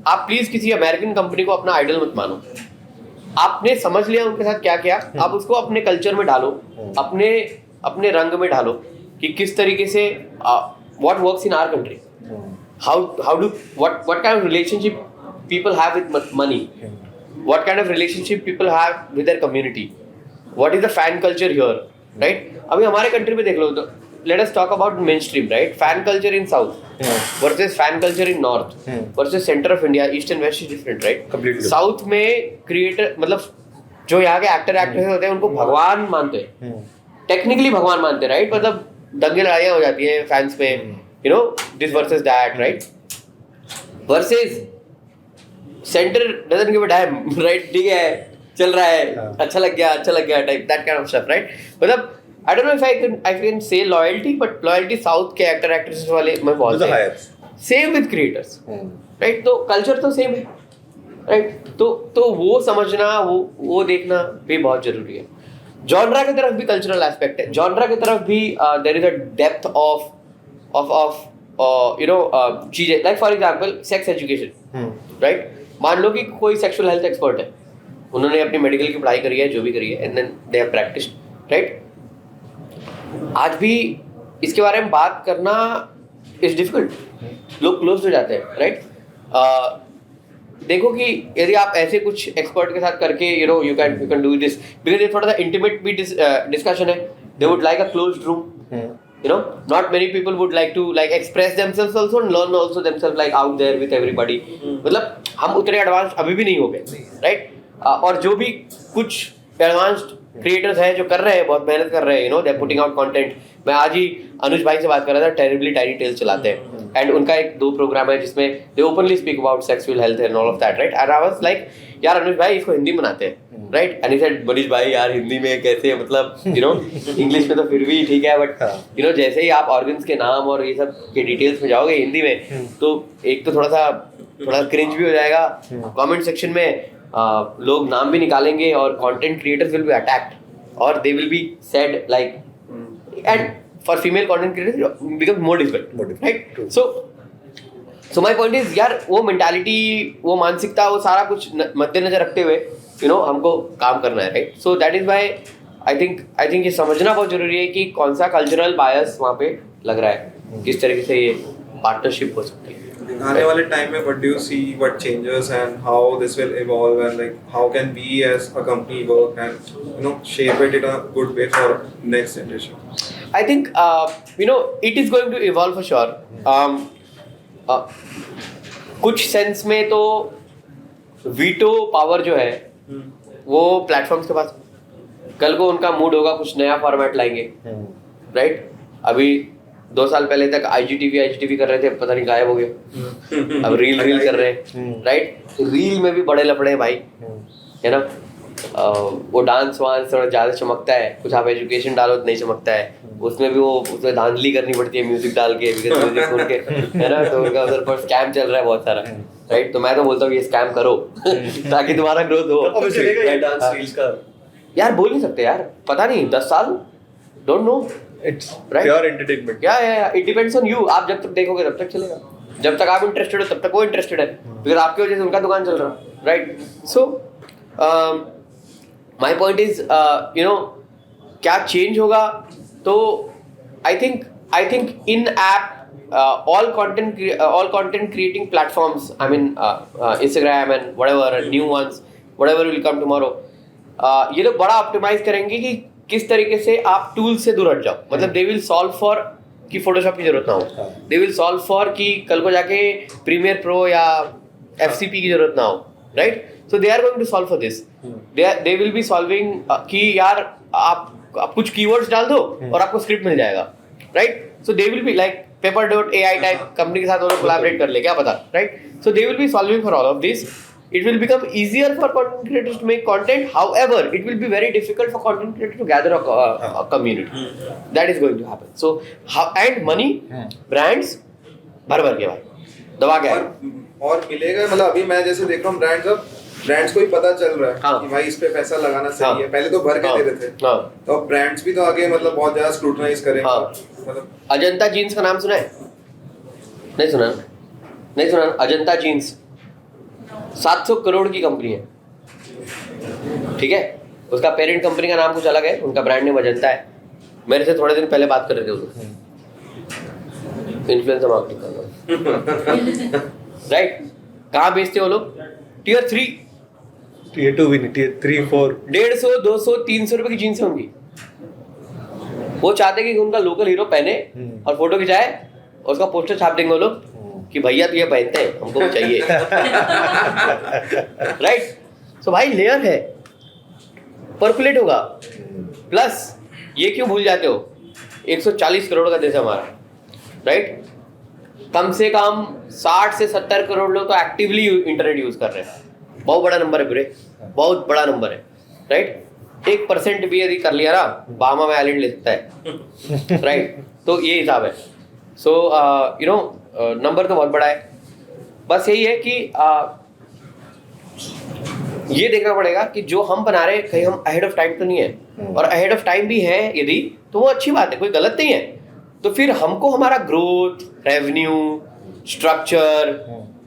आप प्लीज किसी अमेरिकन कंपनी को अपना आइडल मत मानो. आपने समझ लिया उनके साथ क्या किया, आप उसको अपने कल्चर में डालो, अपने रंग में डालो कि किस तरीके से what works in our country, how do what kind of relationship people have with money, what kind of relationship people have with their community, what is the fan culture here, right? अभी हमारे country में देख लो तो let us talk about mainstream, right? Fan culture in South versus fan culture in North versus center of India, East and West is different, right? Completely. South में creator मतलब जो यहाँ के एक्टर एक्ट्रेस होते हैं उनको भगवान मानते हैं, टेक्निकली भगवान मानते हैं, राइट? मतलब दंगे लड़ाइयाँ हो जाती हैं फैंस में, you know, this versus that, right? Versus centre doesn't give a dam, right? ठीक है, चल रहा है, अच्छा लग गया type, that kind of stuff, right? मतलब I don't know if I can say loyalty, but loyalty South के actor actresses वाले में बहुत है. Same with creators, right? तो culture तो same है, right? तो वो समझना, वो देखना भी बहुत जरूरी है. Genre की तरफ भी cultural aspect है. Genre की तरफ भी there is a depth of you know चीजें, like for example sex education, right? मान लो कि कोई sexual health expert है, उन्होंने अपनी medical की पढ़ाई करी है, जो भी करी है, and then they have practiced, right? आज भी इसके बारे में बात करना इज डिफिकल्ट, लोग क्लोज हो जाते हैं, राइट? देखो कि यदि आप ऐसे कुछ एक्सपर्ट के साथ करके you know you can do this, because ये थोड़ा सा इंटीमेट भी डिस्कशन है. They would like a closed room, you know, not many people would like to like express themselves also and learn also themselves like out there with everybody. मतलब हम उतने advance अभी भी नहीं हो गए, राइट? और जो भी कुछ एडवांस्ड क्रिएटर्स हैं जो कर रहे हैं, बहुत मेहनत कर रहे हैं, you know, they are putting out content. मैं आज ही अनुज भाई से बात कर रहा था, टेरिबली टाइनी टेल्स चलाते हैं, एंड उनका एक 2 प्रोग्राम है जिसमें they openly speak about sexual health and all of that, right? And I was like, यार अनुज भाई इसको हिंदी में बनाते हैं, right? And he said, Manish भाई यार हिंदी में कैसे, मतलब यू नो इंग्लिश में तो फिर भी ठीक है, बट यू नो जैसे ही आप ऑर्गन्स के नाम और ये सब के डिटेल्स में जाओगे हिंदी में, तो एक तो थोड़ा क्रिंज भी हो जाएगा, कमेंट सेक्शन में लोग नाम भी निकालेंगे और content creators will be attacked और they will be said like, and for female content creators become more difficult, right? So my point is, यार वो मेंटालिटी, वो मानसिकता, वो सारा कुछ मद्देनजर रखते हुए यू नो हमको काम करना है, right? So that is why I think ये समझना बहुत जरूरी है कि कौन सा कल्चरल बायस वहाँ पे लग रहा है, किस तरीके से ये पार्टनरशिप हो सकती है. आने वाले टाइम में what do you see what changes and how this will evolve, and like how can we as a company work and you know shape it in a good way for next generation? I think you know it is going to evolve for sure. कुछ sense में तो veto power जो है वो platforms के पास, कल को उनका मूड होगा कुछ नया फॉर्मेट लाएंगे, राइट? अभी 2 साल पहले तक IGTV कर रहे थे, पता नहीं गायब हो गया. अब रील कर रहे हैं, राइट? रील में भी बड़े लफड़े हैं भाई, है ना? वो डांस वांस थोड़ा ज़्यादा चमकता है, कुछ आप एजुकेशन डालो तो नहीं चमकता है, उसमें भी वो उसमें धांधली करनी पड़ती है म्यूजिक डाल के, म्यूजिक सुन के, है ना? तो उनका उधर पर स्कैम चल रहा है बहुत सारा, राइट? तो मैं तो बोलता हूँ ये स्कैम करो ताकि तुम्हारा ग्रोथ हो. यार बोल नहीं सकते यार, पता नहीं, 10 साल, don't know. It's pure entertainment. Yeah, it depends on you. आप जब तक देखोगे तब तक चलेगा, जब तक आप इंटरेस्टेड हो तब तक वो इंटरेस्टेड है, बिकॉज आपकी वजह से उनका दुकान चल रहा है, right? So my point is you know क्या चेंज होगा, तो I think in app all content creating platforms, I mean Instagram and whatever new ones, whatever will come tomorrow, ये लोग बड़ा ऑप्टिमाइज करेंगे कि किस तरीके से आप टूल से दूर हट जाओ. मतलब दे विल सॉल्व फॉर कि फोटोशॉप की जरूरत ना हो, दे विल सॉल्व फॉर कि कल को जाके प्रीमियर प्रो या FCP की जरूरत ना हो, right? So they are going to solve for this. They will be solving कि यार आप कुछ कीवर्ड्स डाल दो और आपको स्क्रिप्ट मिल जाएगा, right? So they will be like Pepper.ai type company के साथ वो लोग कोलैबोरेट कर ले, क्या पता, right? So they will be solving for all of this. It will become easier for content creators to make content. However, it will be very difficult for content creators to gather a community. That is going to happen. So, and money, brands, भर के भाई दबा के और मिलेगा. मतलब अभी मैं जैसे देख रहा हूँ ब्रांड्स को ही पता चल रहा है कि भाई इस पे पैसा लगाना सही है. पहले तो भर के दे रहे थे, तो ब्रांड्स भी तो आगे मतलब बहुत ज्यादा स्क्रूटनाइज करेंगे. मतलब अजंता जीन्स का नाम सुना है? नहीं सुना. अजंता जीन्स 700 करोड़ की कंपनी है, ठीक है? उसका पेरेंट कंपनी का नाम कुछ अलग है, उनका ब्रांड नेम अजंता है. मेरे से थोड़े दिन पहले बात कर रहे थे उसको, इन्फ्लुएंसर मार्केटिंग कर, राइट? कहाँ बेचते हो लोग? Tier 3, Tier 2 भी नहीं, Tier 3, 4. 150, 200, 300 रुपए की जीन्स होंगी, वो चाहते कि उनका लोकल हीरो पहने और फोटो खिंचाए, उसका पोस्टर छाप देंगे वो लोग कि भैया तो ये पहनते हैं, हमको भी चाहिए। राइट। सो भाई लेयर है, परकुलेट होगा। प्लस ये क्यों भूल जाते हो, 140 करोड़ का देश है हमारा, राइट। कम से कम 60 से 70 करोड़ लोग तो एक्टिवली इंटरनेट यूज कर रहे हैं। बहुत बड़ा नंबर है ब्रे, बहुत बड़ा नंबर है, राइट। 1% भी यदि कर लिया ना, बाहामा में आइलैंड ले सकता है, राइट। तो ये हिसाब है। सो यू नो नंबर तो बहुत बड़ा है। बस यही है कि ये देखना पड़ेगा कि जो हम बना रहे हैं कहीं हम अहेड ऑफ टाइम तो नहीं है, और अहेड ऑफ टाइम भी है यदि तो वो अच्छी बात है, कोई गलत नहीं है। तो फिर हमको हमारा growth, revenue, structure,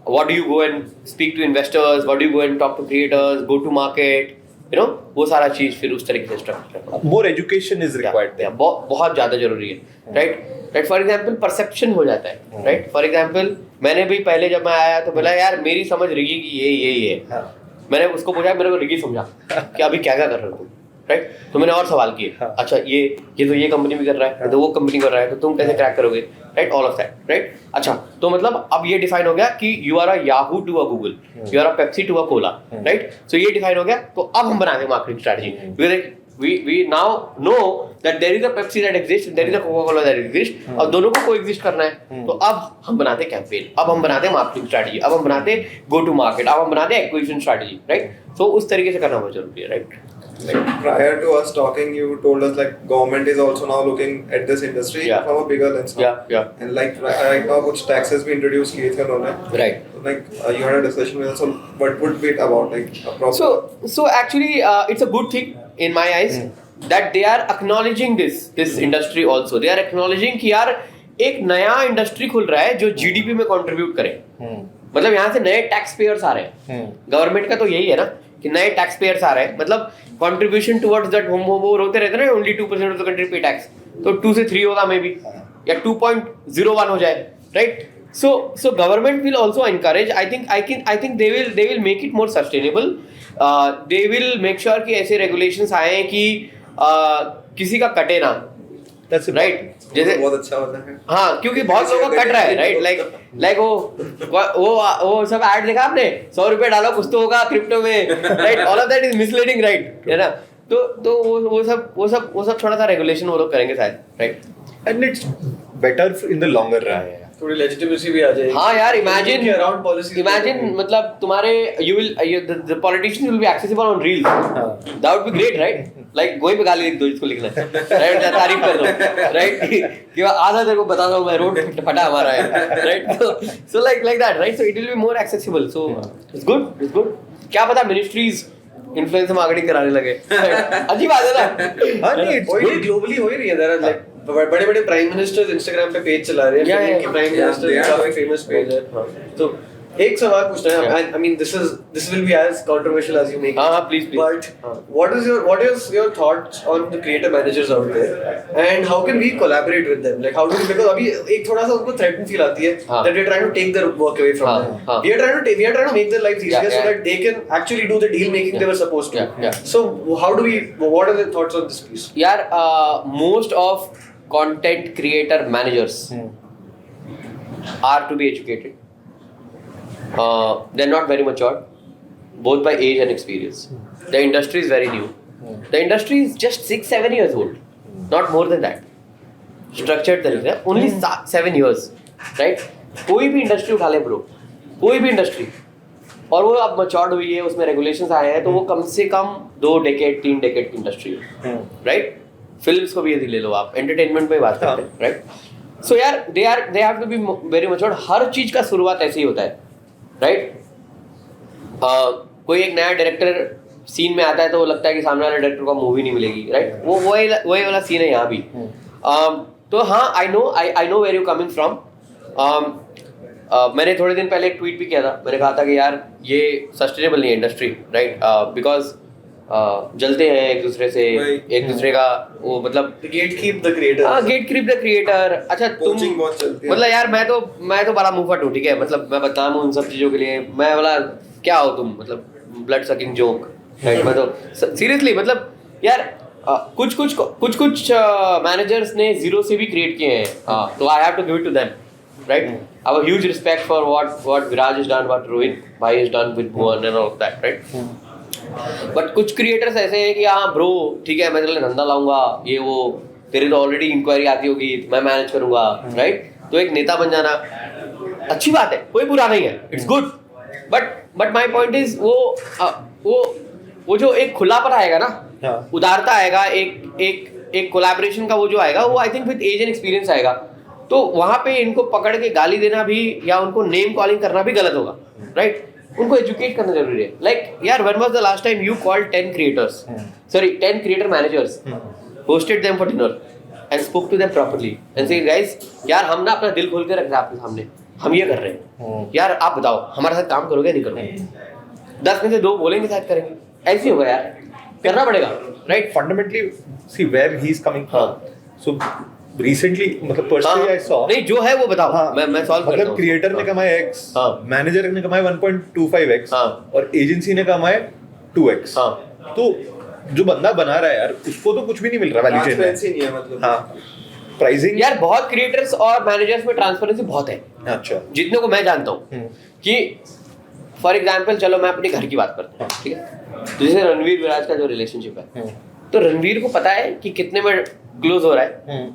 what do you go and speak to investors, what do you go and talk to creators, go to market, you know, वो सारा चीज फिर उस तरीके से structure. More education is required, बहुत ज्यादा जरूरी है, राइट। फॉर एग्जाम्पल परसेप्शन हो जाता है, राइट। फॉर एग्जाम्पल मैंने भी पहले जब मैं आया तो बोला यार मेरी समझ रिगी की यही है। मैंने उसको पूछा, मेरे को रिगी समझा कि अभी क्या क्या कर रहे हो तुम, राइट। तो मैंने और सवाल किए, अच्छा ये तो ये कंपनी भी कर रहा है, तो वो कंपनी कर रहा है, तो तुम कैसे क्रैक करोगे, right. All of that, right. अच्छा तो मतलब अब ये डिफाइन हो गया कि you are a Yahoo to a Google, you are a Pepsi to a Cola, right. So ये डिफाइन हो गया। तो अब हम बनाते हैं marketing strategy. We now know that there is a Pepsi that exists, there is a Coca-Cola that exists, और दोनों को कोएग्जिस्ट करना है। तो अब हम बनाते हैं कैंपेन, अब हम बनाते हैं मार्केटिंग स्ट्रेटजी, अब हम बनाते हैं गो टू मार्केट, अब हम बनाते हैं एक्विजिशन स्ट्रेटजी, राइट। तो उस तरीके से करना बहुत जरूरी है, right. Like prior to us talking, you told us like government is also now looking at this industry from a bigger lens now. Yeah. And like right now, कुछ taxes भी introduce किए थे उन्होंने. Right. So like you had a discussion with us. So what would be it about like a proper? So actually, it's a good thing in my eyes that they are acknowledging this industry also. They are acknowledging कि यार एक नया industry खुल रहा है जो GDP में contribute करे। मतलब यहाँ से नए टैक्स पेयर्स आ रहे हैं। गवर्नमेंट का तो यही है ना कि नए टैक्स पेयर्स आ रहे हैं, मतलब कंट्रीब्यूशन टुवर्ड्स दैट वो होते रहते हैं ना, ओनली 2% ऑफ द कंट्री पे टैक्स, तो 2 से 3 होगा मे बी, या 2.01 हो जाए, right. So government will also encourage. I think they will make it more sustainable. They will make sure कि ऐसे regulations आए कि किसी का कटे ना, राइट। जैसे बहुत अच्छा होता है। हाँ, क्योंकि बहुत लोगों का कट रहा है, राइट। लाइक वो सब ऐड देखा आपने, 100 रुपए डालो कुछ तो होगा क्रिप्टो में, right. All of that is misleading, right, है ना। तो वो सब थोड़ा सा रेगुलेशन वो लोग करेंगे शायद, right. And it's better in the longer run. थोड़ी लेजिटिमेसी भी आ जाएगी। हाँ यार, इमेजिन अराउंड पॉलिसी, मतलब तुम्हारे the politicians will be accessible on reels. That would be great, right? Like गोई पे गाली लिख दो जिसको लिखना है, राइट, तारीफ कर दो, राइट, कि आधा तेरे को बता दो मैं रोड फटा हमारा है, right. So like that, right? So it will be more accessible. So it's good. क्या पता मिनिस्ट्रीज इन्फ्लुएंसर मार्केटिंग कराने लगे, अजीब बात है ना। हाँ नहीं, ग्लोबली हो ही रही है। देयर आर लाइक बड़े रप्राइम मिनिस्टर्स इंस्टाग्राम पे पेज चला रहे हैं, कि प्राइम मिनिस्टर काफी फेमस पेज है। तो एक सवाल पूछना है, I mean this will be as controversial as you make it. हाँ, please. But what is your thoughts on the creator managers out there, and how can we collaborate with them? Like how do we, because अभी एक थोड़ा सा उनको threatened feel आती है that we are trying to take their work away from them. We are trying to make their lives easier so that they can actually do the deal making they were supposed to. So what are the thoughts on this piece? यार most of content creator managers are to be educated. They're not very matured, both by age and experience. The industry is very new. The industry is just 6-7 years old, not more than that. Structured तरीके से only 7 years, right? कोई भी industry उठा ले bro, कोई भी industry, और वो अब matured हुई है, उसमें regulations आए हैं, तो वो कम से कम 2 डेकेड 3 डेकेड की इंडस्ट्री है, right? फिल्म्स को भी यदि ले लो आप, एंटरटेनमेंट पे बात करते हैं, राइट। सो यार they have to be very matured. हर चीज का शुरुआत ऐसे ही होता है, राइट। कोई एक नया डायरेक्टर सीन में आता है तो वो लगता है कि सामने वाले डायरेक्टर को मूवी नहीं मिलेगी, राइट। वही वाला सीन है यहाँ भी। तो हाँ, I know where you coming from. मैंने थोड़े दिन पहले एक ट्वीट भी किया था, मैंने कहा था कि यार ये सस्टेनेबल नहीं है इंडस्ट्री, राइट, बिकॉज जलते हैं एक दूसरे से, एक दूसरे का वो मतलब gatekeep the creator. हाँ, gatekeep the creator। अच्छा तुम मतलब यार मैं तो बड़ा मुंहफट हूँ, ठीक है, मतलब मैं बदनाम हूँ उन सब चीज़ों के लिए। मैं बोला क्या हो तुम, मतलब ब्लड सकिंग जोक, राइट। मैं तो सीरियसली मतलब यार कुछ मैनेजर्स ने जीरो से भी क्रिएट किए हैं, तो I have to give it to them, right? I have a huge respect for what Viraj has done, what Rohit bhai has done with Bhuvan and all of that, right? But कुछ creators ऐसे हैं कि हाँ bro ठीक है मैं तेरे लिए धंधा लाऊंगा, ये वो तेरे तो ऑलरेडी इंक्वायरी आती होगी, मैं मैनेज करूंगा, राइट? तो एक नेता बन जाना अच्छी बात है, कोई बुरा नहीं है, it's good, but my point is वो जो एक खुलापन आएगा ना, उदारता आएगा, एक कोलैबोरेशन का वो जो आएगा, वो I think with age and experience आएगा। तो वहां पे इनको पकड़ के गाली देना भी या उनको नेम कॉलिंग करना भी गलत होगा, राइट? उनको एजुकेट करना जरूरी है। लाइक यार, when was the last time you called 10 creators, sorry 10 creator managers, hosted them for dinner and spoke to them properly and say guys यार हम ना अपना दिल खोल के रख रहे हैं आपके सामने, हम ये कर रहे हैं, यार आप बताओ हमारे साथ काम करोगे नहीं करोगे? 10 में से 2 बोलेंगे शायद करेंगे, ऐसे होगा यार, करना पड़ेगा, right? Fundamentally see where he is coming from. So recently मतलब पर्सनली आई सॉ, नहीं जो है वो बताओ, मैं सॉल्व करता हूं। मतलब क्रिएटर ने कमाए x, मैनेजर ने कमाए 1.25x और एजेंसी ने कमाए 2x। तो जो बंदा बना रहा है यार उसको तो कुछ भी नहीं मिल रहा वैल्यू चेन में, नहीं है मतलब। हाँ प्राइसिंग यार बहुत क्रिएटर्स और मैनेजर्स में ट्रांसपेरेंसी बहुत है, अच्छा जितने को मैं जानता हूँ कि फॉर एग्जाम्पल चलो मैं अपने घर की बात करता हूँ, ठीक है? तो जैसे रणवीर विराज का जो रिलेशनशिप है, तो रणवीर को पता है कि कितने में क्लोज हो रहा है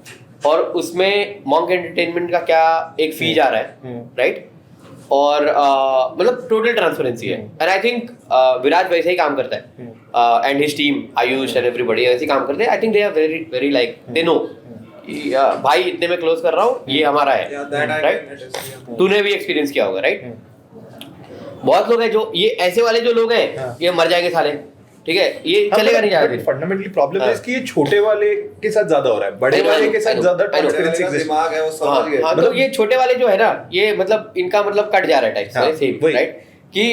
और उसमें मॉन्क एंटरटेनमेंट का क्या एक फी जा रहा है, राइट? और मतलब टोटल ट्रांसपेरेंसी है, एंड आई थिंक विराज वैसे ही काम करता है, and his team Ayush and everybody वैसे ही काम करते हैं। I think they are very very like they know भाई इतने में क्लोज कर रहा हूँ, ये हमारा है, राइट? तूने भी एक्सपीरियंस किया होगा, राइट? बहुत लोग हैं जो ये ऐसे वाले जो लोग हैं ये मर जाएंगे साले, ठीक है? ये चलेगा नहीं जाएगा। फंडामेंटली प्रॉब्लम है कि ये छोटे वाले के साथ ज्यादा हो रहा है, बड़े वाले के साथ ज्यादा ट्रांसपेरेंसी दिमाग है वो समझ गए। हाँ, तो ये छोटे वाले जो है ना, ये मतलब इनका मतलब कट जा रहा है टाइप से, राइट? कि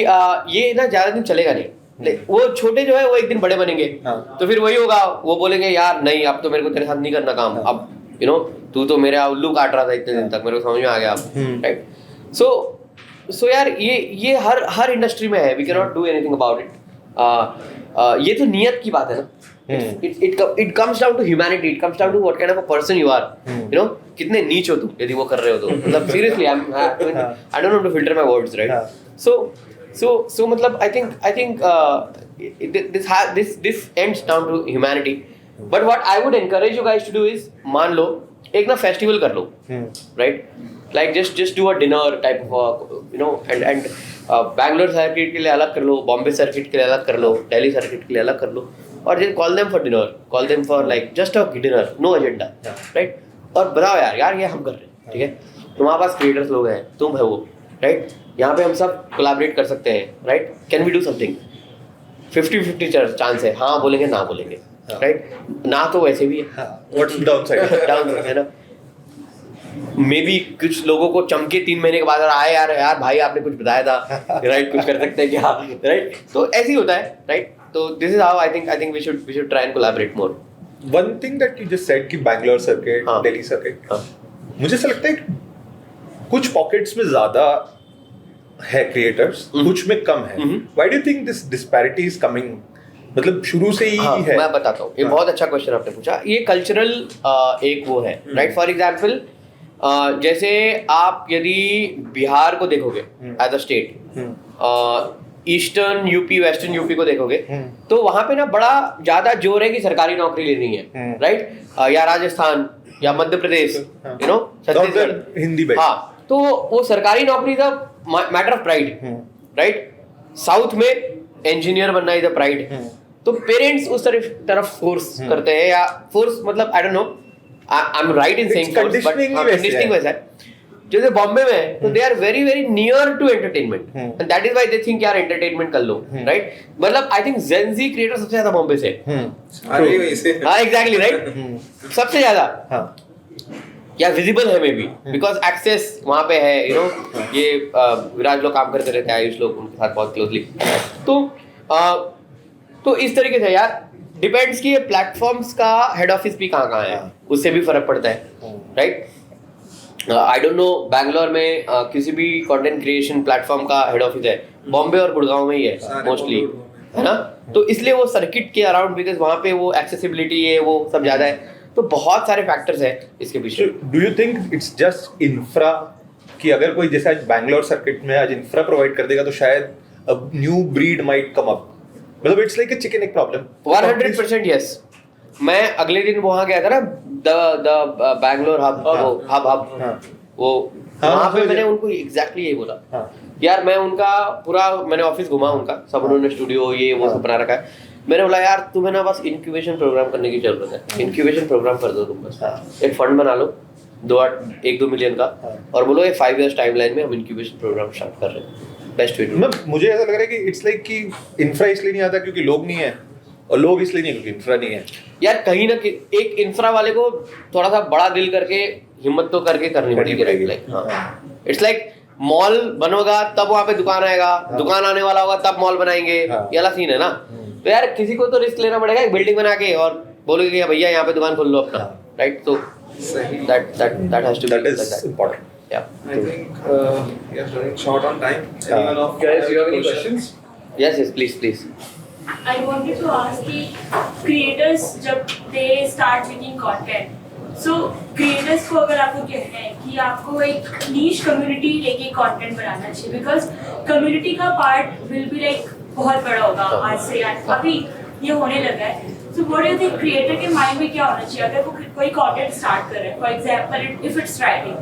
ये ना ज्यादा दिन चलेगा नहीं, वो छोटे जो है वो एक दिन बड़े बनेंगे, तो फिर वही होगा, वो बोलेंगे यार नहीं अब तो मेरे को तेरे साथ नहीं करना काम, अब यू नो तू तो मेरा उल्लू काट रहा था इतने दिन तक, मेरे को समझ में आ गया अब, राइट? सो यार ये हर इंडस्ट्री में है, we can not do anything about it. ये तो नियत की बात है ना, it comes down to humanity, it comes down to what kind of a person you are, you know, कितने नीच हो तुम यदि वो कर रहे हो तो, मतलब seriously I don't know to filter my words, right? So मतलब I think this ends down to humanity, but what I would encourage you guys to do is मान लो एक ना फेस्टिवल कर लो, right? Like just do a dinner type of you know, and Bangalore circuit के लिए अलग कर लो, Bombay circuit के लिए अलग कर लो, दिल्ली सर्किट के लिए अलग कर लो, और just call them for dinner, call them for like just a dinner, no agenda, right? और बताओ यार ये हम कर रहे हैं, ठीक है? तुम्हारे पास क्रिएटर्स लोग हैं, तुम है वो, राइट? यहाँ पे हम सब कोलैबोरेट कर सकते हैं, right? Can we do something? 50-50 chance है, हाँ बोलेंगे ना बोलेंगे, राइट? ना तो वैसे भी है, व्हाट्स डाउनसाइड डाउन है ना? मे बी कुछ लोगों को चमके 3 महीने के बाद आए यार भाई आपने कुछ बताया था, राइट? कुछ कर सकते हैं क्या, राइट? तो ऐसे ही होता है, राइट? तो this is how I think we should try and collaborate more. One thing that you just said कि बैंगलोर सर्किट, दिल्ली सर्किट, मुझे ऐसा लगता है कुछ पॉकेट्स में ज्यादा है क्रिएटर्स, कुछ में कम है। Why do you think this disparity is coming? मतलब शुरू से ही है। मैं बताता हूँ, ये बहुत अच्छा क्वेश्चन आपने पूछा। ये कल्चरल एक वो है, राइट? फॉर एग्जाम्पल जैसे आप यदि बिहार को देखोगे as a state, eastern UP, western UP को देखोगे, तो वहां पे ना बड़ा ज्यादा जोर है कि सरकारी नौकरी लेनी है, राइट? या राजस्थान या Madhya Pradesh, you know, Chhattisgarh, Hindi belt, हाँ, तो वो सरकारी नौकरी का matter of pride, right? South में इंजीनियर बनना इज अ प्राइड, तो पेरेंट्स उस तरफ फोर्स करते हैं, या फोर्स मतलब I don't know, I'm right in saying conditioning वैसा है। जैसे बॉम्बे में तो they are very very near to entertainment, and that is why they think यार एंटरटेनमेंट कर लो, राइट? मतलब I think gen Zee creator सबसे ज्यादा बॉम्बे से, हाँ एग्जैक्टली, राइट? सबसे ज्यादा या विजिबल है मे बी, बिकॉज एक्सेस वहाँ पे है, यू नो, ये विराज लोग काम करते रहते हैं, आयुष लोग उनके साथ बहुत क्लोजली, तो इस तरीके से यार डिपेंड्स कि ये प्लेटफॉर्म्स का हेड ऑफिस भी कहाँ है, उससे भी फर्क पड़ता है, right? I don't no Bangalore में किसी भी कंटेंट क्रिएशन प्लेटफॉर्म का हेड ऑफिस है, बॉम्बे और गुड़गांव में ही है मोस्टली, है ना, तो इसलिए वो सर्किट के अराउंड, बिकॉज वहाँ पे वो एक्सेसिबिलिटी है, वो सब ज़्यादा है, तो बहुत सारे फैक्टर्स हैं इसके पीछे. Do you think it's just infra, कि अगर कोई जैसे आज बैंगलोर सर्किट में आज इंफ्रा प्रोवाइड कर देगा तो शायद a new breed might come up, मतलब it's like a chicken egg problem. 100% yes. मैं अगले दिन वहाँ गया था ना, द बैंगलोर हब, वो हब वो वहाँ पे मैंने उनको एग्जैक्टली यही बोला यार. मैं उनका पूरा मैंने ऑफिस घुमा उनका, सब उन्होंने स्टूडियो ये वो सब बना रखा है. मैंने बोला यार तुम्हें ना बस इंक्यूबेशन प्रोग्राम करने की जरूरत है, इंक्यूबेशन प्रोग्राम कर दो तुम बस. एक फंड बना लो 1-2 मिलियन का और बोलो ये 5 years टाइमलाइन में हम इंक्यूबेशन प्रोग्राम स्टार्ट कर रहे हैं. Best way. मुझे ऐसा लग रहा है कि इट्स लाइक कि इंफ्रा इसलिए नहीं आता क्योंकि लोग नहीं है, और लोग इसलिए नहीं क्योंकि इंफ्रा नहीं है. यार कहीं ना एक इंफ्रा वाले को थोड़ा सा बड़ा दिल करके हिम्मत तो करके करनी पड़ेगी. लाइक इट्स लाइक मॉल बनोगा तब वहाँ पे दुकान आएगा, दुकान आने वाला होगा तब मॉल बनाएंगे, ये वाला सीन है ना. तो यार किसी को तो रिस्क लेना पड़ेगा, एक बिल्डिंग बना के और बोलोगे कि भैया यहाँ पे दुकान खोल लो अपना, राइट. तो that has to be that is important. Yeah. I think we are running short on time. Anyone of Guys, do you have any questions? Yes, please. I wanted to ask कि creators जब they start making content, so creators को अगर आपको कहना है कि आपको एक niche community लेके content बनाना चाहिए, because community का part will be like बहुत बड़ा होगा आज से. अभी ये होने लगा है. So what do you think creator के mind में क्या होना चाहिए अगर वो कोई content start कर रहा है, for example if it's writing,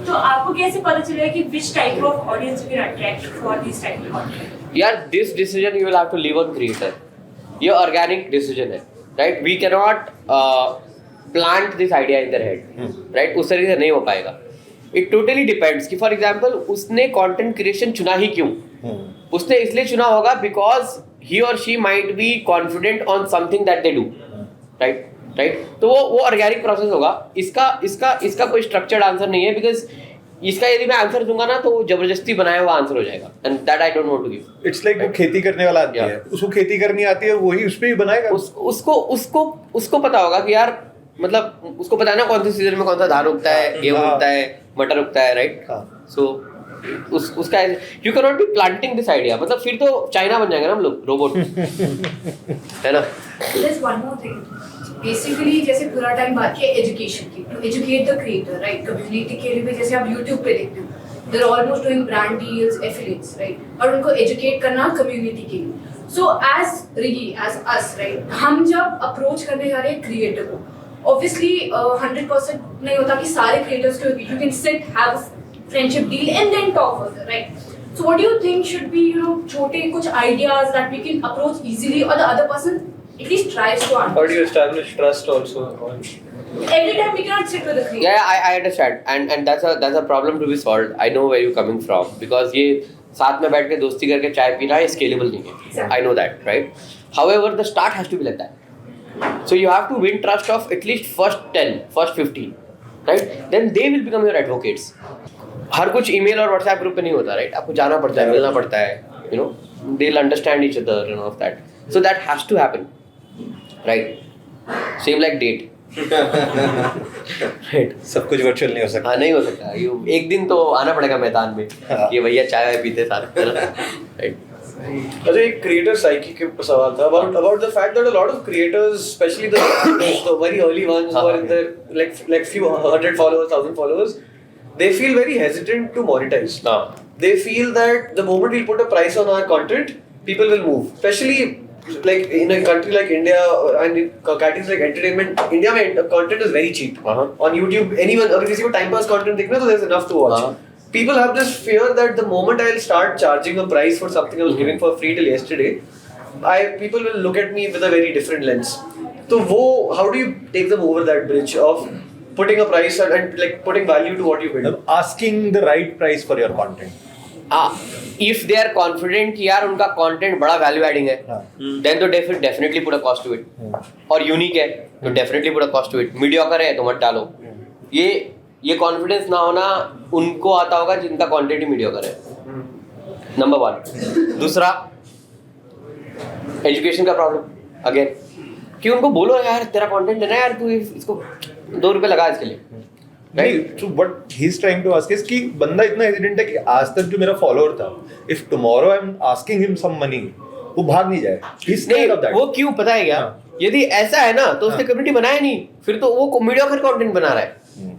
तो आपको कैसे पता चलेगा कि which type of audience you can attract for this type of content? यार this decision you will have to leave on creator. ये organic decision है, right? We cannot plant this idea in their head, right? उस तरीके से नहीं हो पाएगा. It totally depends कि for example उसने content creation चुना ही क्यों? उसने इसलिए चुना होगा because he or she might be confident on something that they do, right? तो वो ऑर्गेनिक प्रोसेस होगा. इसका कोई स्ट्रक्चर्ड आंसर नहीं है, बिकॉज इसका यदि मैं आंसर दूंगा ना तो वो जबरदस्ती बनाया हुआ आंसर हो जाएगा, and that I don't want to give. It's like वो खेती करने वाला आदमी है, उसको खेती करनी आती है, वही उस पे ही बनाएगा. उसको पता होगा कि यार मतलब उसको पता है ना कौन सी सीजन में कौन सा धान उगता है, गेहूं उगता है, मटर उगता है, राइट. सो उसका you can not be planting this idea. मतलब फिर तो चाइना बन जाएंगे ना हम लोग, रोबोट है ना. There's one more thing. Basically जैसे पूरा टाइम बात किया एजुकेशन की, to educate the creator, right. Community के लिए भी जैसे आप यूट्यूब पे देखते हो, they are almost doing brand deals, affiliates, right. और उनको एजुकेट करना कम्युनिटी के लिए. सो एज रिगी एज अस, राइट, हम जब अप्रोच करने जा रहे हैं क्रिएटर को, ऑब्वियसली 100% नहीं होता कि सारे क्रिएटर्स को you can sit have friendship deal and then talk further, right. So what do you think should be छोटे कुछ ideas that we can approach easily और the other person at least tries to understand? How do you establish trust also? Every time we cannot sit with the creator. Yeah, I understand, and that's a problem to be solved. I know where you're coming from, because ये साथ में बैठ के दोस्ती करके चाय पीना ये scalable नहीं है. Exactly. I know that, right? However, the start has to be like that. So you have to win trust of at least first 10, first 15, right? Then they will become your advocates. हर कुछ email और WhatsApp group पे नहीं होता, right? आपको जाना पड़ता है, मिलना पड़ता है, you know, they'll understand each other and all of that. So that has to happen. Right, same like date. Right. सब कुछ वर्चुअल नहीं हो सकता. हाँ, नहीं हो सकता. एक दिन तो आना पड़ेगा मैदान में, ये भैया चाय पीते साथ, right. अच्छा, एक क्रिएटर साइकी के सवाल था about the fact that a lot of creators, especially the very early ones who are in their like few 100 followers, 1000 followers, they feel very hesitant to monetize. They feel that the moment we put a price on our content, people will move. Especially like in a country like India and in categories like entertainment, India में content is very cheap. On YouTube, anyone अगर किसी को time pass content देखना है तो there's enough to watch. People have this fear that the moment I'll start charging a price for something I was giving for free till yesterday, people will look at me with a very different lens. So how do you take them over that bridge of putting a price and like putting value to what you build? Asking the right price for your content. If they are confident कि यार उनका content बड़ा value adding है, then तो definitely put a cost to it. और unique है तो definitely put a cost to it. Mediocre है तो मत डालो. ये confidence ना होना उनको आता होगा जिनका content ही mediocre है. Number 1. दूसरा, education का problem again. कि उनको बोलो यार तेरा content है ना यार, तू इसको $2 लगा इसके लिए. नहीं, so what he's trying to ask is कि बंदा इतना hesitant है कि आज तक जो मेरा follower था, if tomorrow I'm asking him some money, वो भाग नहीं जाए। He's scared of that. वो क्यों पता है क्या? हाँ। यदि ऐसा है ना तो उसने कम्युनिटी बनाया नहीं, फिर तो वो मीडियोकर कंटेंट बना रहा है।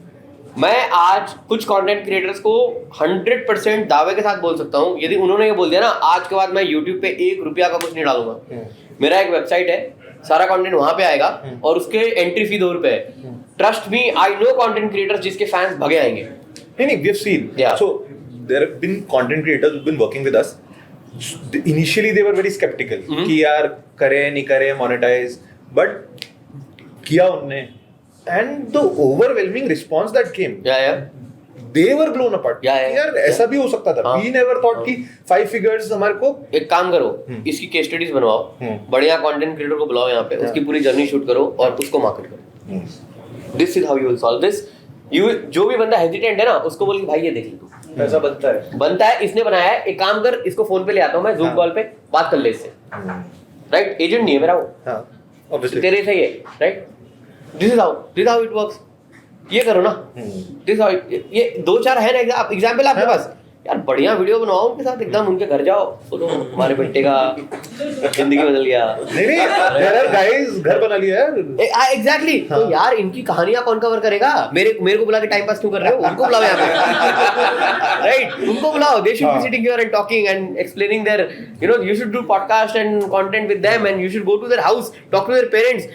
मैं आज कुछ कंटेंट क्रिएटर्स को 100% दावे के साथ बोल सकता हूँ, यदि उन्होंने ये बोल दिया ना आज के बाद मैं YouTube पे 1 रुपया का कुछ नहीं डालूंगा, मेरा एक वेबसाइट है, सारा कंटेंट वहां पे आएगा और उसके एंट्री फी 2 रुपए है। Trust me, I know content creators जिसके फैंस भगे आएंगे। नहीं, we have seen. Yeah. So there have been content creators who've been working with us. Initially they were very skeptical कि यार करें नहीं करें monetize, but किया उनने, and the overwhelming response that came, they were blown apart. यार ऐसा भी हो सकता था। We never thought कि 5 figures हमारे को। एक काम करो, इसकी केस स्टडीज बनवाओ, बढ़िया कंटेंट क्रिएटर को बुलाओ यहाँ पे, उसकी पूरी जर्नी शूट करो और उसको मार्केट करो। This is how you will solve this. जो भी बंदा हेजिटेंट है ना उसको बोल भाई ये देख ले तू, ऐसा बनता है, इसने बनाया है, एक काम कर इसको फोन पे ले आता हूँ मैं, जूम कॉल पे बात कर ले इससे, राइट? एजेंट नहीं है मेरा वो, Obviously. तेरे से ही है, right? This is how it works. ये करो ना, दिस हाउ ये 2-4 है ना एग्जांपल आपके पास, यार बढ़िया वीडियो बनवाओ उनके साथ, एकदम उनके घर जाओ, बोलो हमारे बेटे का जिंदगी बदल गया। नहीं, there are guys घर बना लिया है। एग्जैक्टली। तो यार इनकी कहानियां कौन कवर करेगा? मेरे को बुला के टाइम पास क्यों कर रहे हो? उनको बुलाओ यहाँ पे, राइट? उनको बुलाओ, they should be sitting here and talking and explaining there, you should do podcast and content with them and you should go to their house, talk to their parents.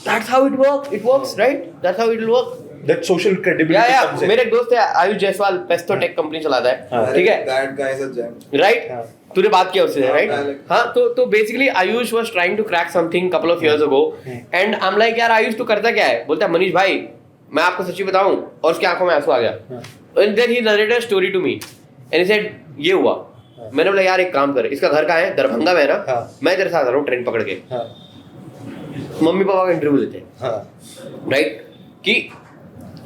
That's how it works, right? That's how it will work. That social credibility comes in. मेरे एक दोस्त है Ayush Jaiswal, Pesto tech company चलाता है, ठीक है? That guy is a gem. Right? तूने बात किया उससे, राइट? हाँ, तो basically Ayush was trying to crack something couple of years ago and I am like यार आयुष तू करता क्या है? बोलता है मनीष भाई मैं आपको सच्ची बताऊं, और उसकी आंखों में आंसू आ गया। And then he narrated a story to me and he said ये हुआ। मैंने बोला यार एक काम कर, इसका घर कहाँ है? दरभंगा में है ना, मैं तेरे साथ आ रहा हूँ ट्रेन पकड़ के, मम्मी पापा का इंटरव्यू लेते हैं, राइट? कि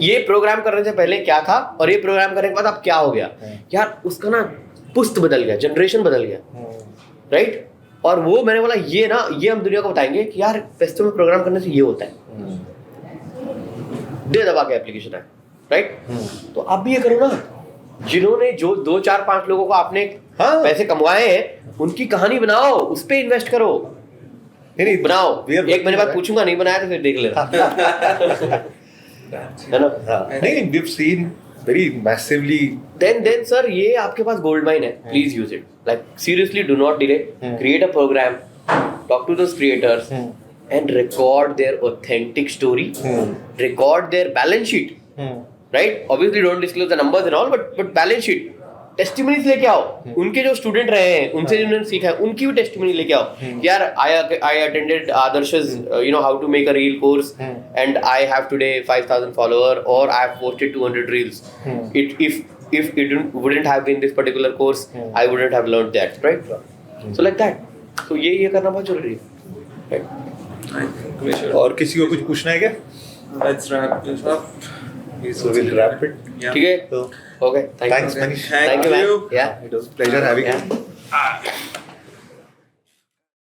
ये प्रोग्राम करने से पहले क्या था और ये प्रोग्राम करने के बाद अब क्या हो गया। यार उसका ना पुस्त बदल गया, जनरेशन बदल गया, राइट? और वो मैंने बोला ये हम दुनिया को बताएंगे कि यार पेस्टो में प्रोग्राम करने से ये होता है, दे दबा के एप्लीकेशन है, राइट? तो आप भी ये करो ना, जिन्होंने जो 2-4-5 लोगों को आपने पैसे कमवाए हैं उनकी कहानी बनाओ, उस पर इन्वेस्ट करो। नहीं बनाओ, एक महीने बाद पूछूंगा, नहीं बनाया तो फिर देख लेना, है ना? नहीं, we've seen very massively. Then sir, ये आपके पास gold mine है, please use it. Like seriously, do not delay. Create a program, talk to those creators, and record their authentic story. Record their balance sheet, right? Obviously, don't disclose the numbers and all, but balance sheet. Testimonies लेके आओ, उनके जो student रहे हैं उनसे जिन्होंने सीखा है उनकी भी टेस्टिमनी लेके आओ। यार आई अटेंडेड आदर्श's how to make a reel course and I have today 5000 follower और I have posted 200 reels. If it wouldn't have been this particular course, I wouldn't have learned that, right? So like that. So ये करना बहुत जरूरी है, right? और किसी को कुछ पूछना है क्या? Let's wrap this up. So we'll wrap it. ठीक है, So okay, thanks Manish. Thank you, man. Yeah, It was a pleasure having you. yeah.